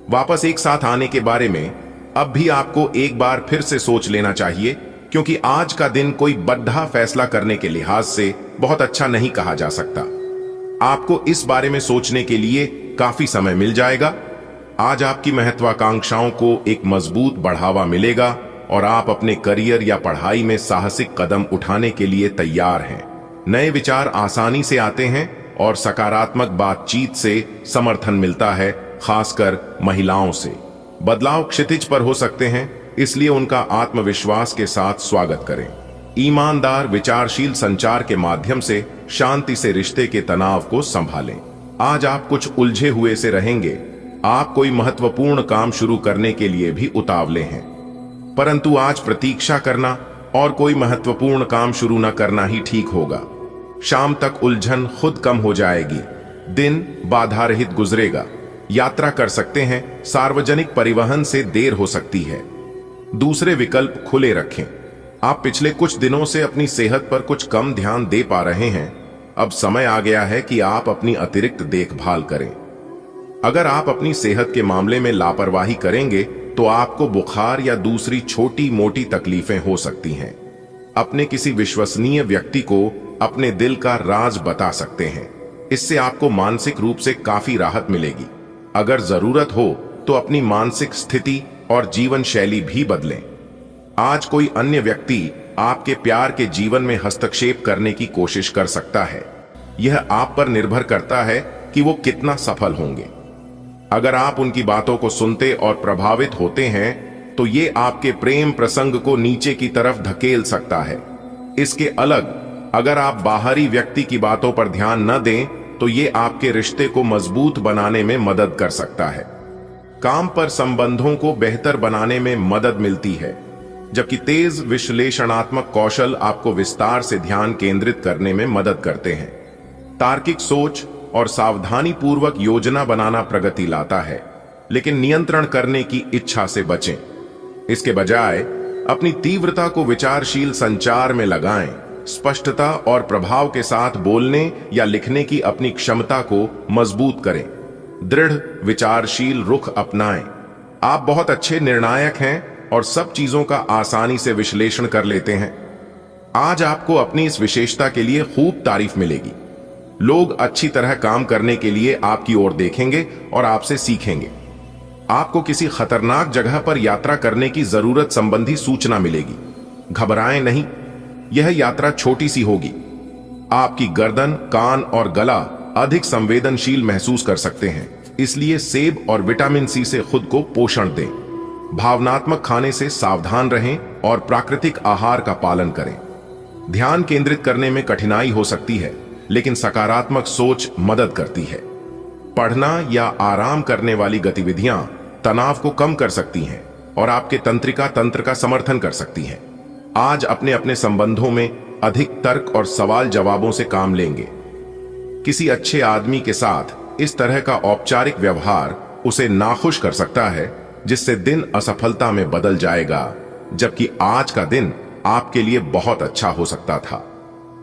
[SPEAKER 1] वापस एक साथ आने के बारे में अब भी आपको एक बार फिर से सोच लेना चाहिए, क्योंकि आज का दिन कोई बड़ा फैसला करने के लिहाज से बहुत अच्छा नहीं कहा जा सकता। आपको इस बारे में सोचने के लिए काफी समय मिल जाएगा। आज आपकी महत्वाकांक्षाओं को एक मजबूत बढ़ावा मिलेगा और आप अपने करियर या पढ़ाई में साहसिक कदम उठाने के लिए तैयार हैं। नए विचार आसानी से आते हैं और सकारात्मक बातचीत से समर्थन मिलता है, खासकर महिलाओं से। बदलाव क्षितिज पर हो सकते हैं, इसलिए उनका आत्मविश्वास के साथ स्वागत करें। ईमानदार विचारशील संचार के माध्यम से शांति से रिश्ते के तनाव को संभालें। आज आप कुछ उलझे हुए से रहेंगे। आप कोई महत्वपूर्ण काम शुरू करने के लिए भी उतावले हैं, परंतु आज प्रतीक्षा करना और कोई महत्वपूर्ण काम शुरू न करना ही ठीक होगा। शाम तक उलझन खुद कम हो जाएगी। दिन बाधा रहित गुजरेगा। यात्रा कर सकते हैं। सार्वजनिक परिवहन से देर हो सकती है। दूसरे विकल्प खुले रखें। आप पिछले कुछ दिनों से अपनी सेहत पर कुछ कम ध्यान दे पा रहे हैं। अब समय आ गया है कि आप अपनी अतिरिक्त देखभाल करें। अगर आप अपनी सेहत के मामले में लापरवाही करेंगे तो आपको बुखार या दूसरी छोटी मोटी तकलीफें हो सकती हैं। अपने किसी विश्वसनीय व्यक्ति को अपने दिल का राज बता सकते हैं। इससे आपको मानसिक रूप से काफी राहत मिलेगी। अगर जरूरत हो तो अपनी मानसिक स्थिति और जीवन शैली भी बदलें। आज कोई अन्य व्यक्ति आपके प्यार के जीवन में हस्तक्षेप करने की कोशिश कर सकता है। यह आप पर निर्भर करता है कि वो कितना सफल होंगे। अगर आप उनकी बातों को सुनते और प्रभावित होते हैं तो ये आपके प्रेम प्रसंग को नीचे की तरफ धकेल सकता है। इसके अलग अगर आप बाहरी व्यक्ति की बातों पर ध्यान न दें तो ये आपके रिश्ते को मजबूत बनाने में मदद कर सकता है। काम पर संबंधों को बेहतर बनाने में मदद मिलती है, जबकि तेज विश्लेषणात्मक कौशल आपको विस्तार से ध्यान केंद्रित करने में मदद करते हैं। तार्किक सोच और सावधानी पूर्वक योजना बनाना प्रगति लाता है, लेकिन नियंत्रण करने की इच्छा से बचें। इसके बजाय अपनी तीव्रता को विचारशील संचार में लगाएं। स्पष्टता और प्रभाव के साथ बोलने या लिखने की अपनी क्षमता को मजबूत करें। दृढ़ विचारशील रुख अपनाएं। आप बहुत अच्छे निर्णायक हैं और सब चीजों का आसानी से विश्लेषण कर लेते हैं। आज आपको अपनी इस विशेषता के लिए खूब तारीफ मिलेगी। लोग अच्छी तरह काम करने के लिए आपकी ओर देखेंगे और आपसे सीखेंगे। आपको किसी खतरनाक जगह पर यात्रा करने की जरूरत संबंधी सूचना मिलेगी। घबराएं नहीं, यह यात्रा छोटी सी होगी। आपकी गर्दन, कान और गला अधिक संवेदनशील महसूस कर सकते हैं, इसलिए सेब और विटामिन सी से खुद को पोषण दें। भावनात्मक खाने से सावधान रहें और प्राकृतिक आहार का पालन करें। ध्यान केंद्रित करने में कठिनाई हो सकती है, लेकिन सकारात्मक सोच मदद करती है। पढ़ना या आराम करने वाली गतिविधियां तनाव को कम कर सकती हैं और आपके तंत्रिका तंत्र का समर्थन कर सकती हैं। आज अपने अपने संबंधों में अधिक तर्क और सवाल जवाबों से काम लेंगे। किसी अच्छे आदमी के साथ इस तरह का औपचारिक व्यवहार उसे नाखुश कर सकता है, जिससे दिन असफलता में बदल जाएगा, जबकि आज का दिन आपके लिए बहुत अच्छा हो सकता था।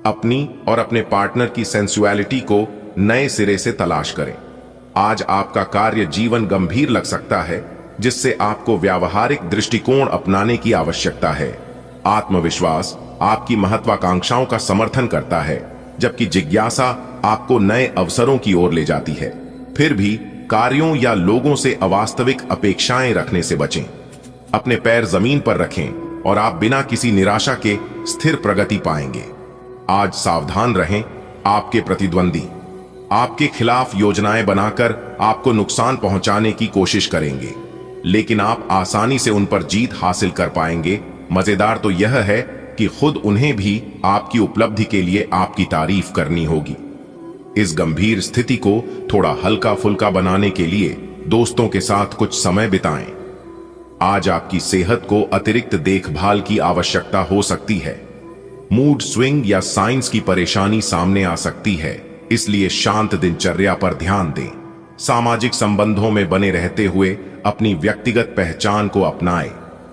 [SPEAKER 1] अपनी और अपने पार्टनर की सेंसुअलिटी को नए सिरे से तलाश करें। आज आपका कार्य जीवन गंभीर लग सकता है, जिससे आपको व्यावहारिक दृष्टिकोण अपनाने की आवश्यकता है। आत्मविश्वास आपकी महत्वाकांक्षाओं का समर्थन करता है, जबकि जिज्ञासा आपको नए अवसरों की ओर ले जाती है। फिर भी कार्यों या लोगों से अवास्तविक अपेक्षाएं रखने से बचें। अपने पैर जमीन पर रखें और आप बिना किसी निराशा के स्थिर प्रगति पाएंगे। आज सावधान रहें, आपके प्रतिद्वंदी आपके खिलाफ योजनाएं बनाकर आपको नुकसान पहुंचाने की कोशिश करेंगे, लेकिन आप आसानी से उन पर जीत हासिल कर पाएंगे। मजेदार तो यह है कि खुद उन्हें भी आपकी उपलब्धि के लिए आपकी तारीफ करनी होगी। इस गंभीर स्थिति को थोड़ा हल्का फुल्का बनाने के लिए दोस्तों के साथ कुछ समय बिताएं। आज आपकी सेहत को अतिरिक्त देखभाल की आवश्यकता हो सकती है। मूड स्विंग या साइंस की परेशानी सामने आ सकती है, इसलिए शांत दिनचर्या पर ध्यान दें। सामाजिक संबंधों में बने रहते हुए अपनी व्यक्तिगत पहचान को अपनाएं।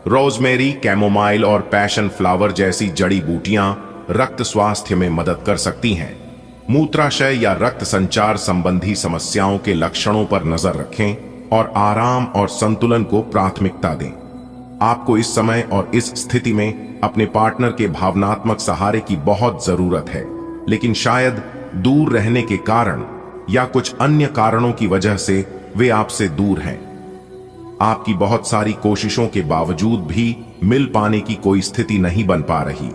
[SPEAKER 1] रोजमेरी, कैमोमाइल और पैशन फ्लावर जैसी जड़ी बूटियां रक्त स्वास्थ्य में मदद कर सकती हैं। मूत्राशय या रक्त संचार संबंधी समस्याओं के लक्षणों पर नजर रखें और आराम और संतुलन को प्राथमिकता दें। आपको इस समय और इस स्थिति में अपने पार्टनर के भावनात्मक सहारे की बहुत जरूरत है, लेकिन शायद दूर रहने के कारण या कुछ अन्य कारणों की वजह से वे आपसे दूर हैं। आपकी बहुत सारी कोशिशों के बावजूद भी मिल पाने की कोई स्थिति नहीं बन पा रही।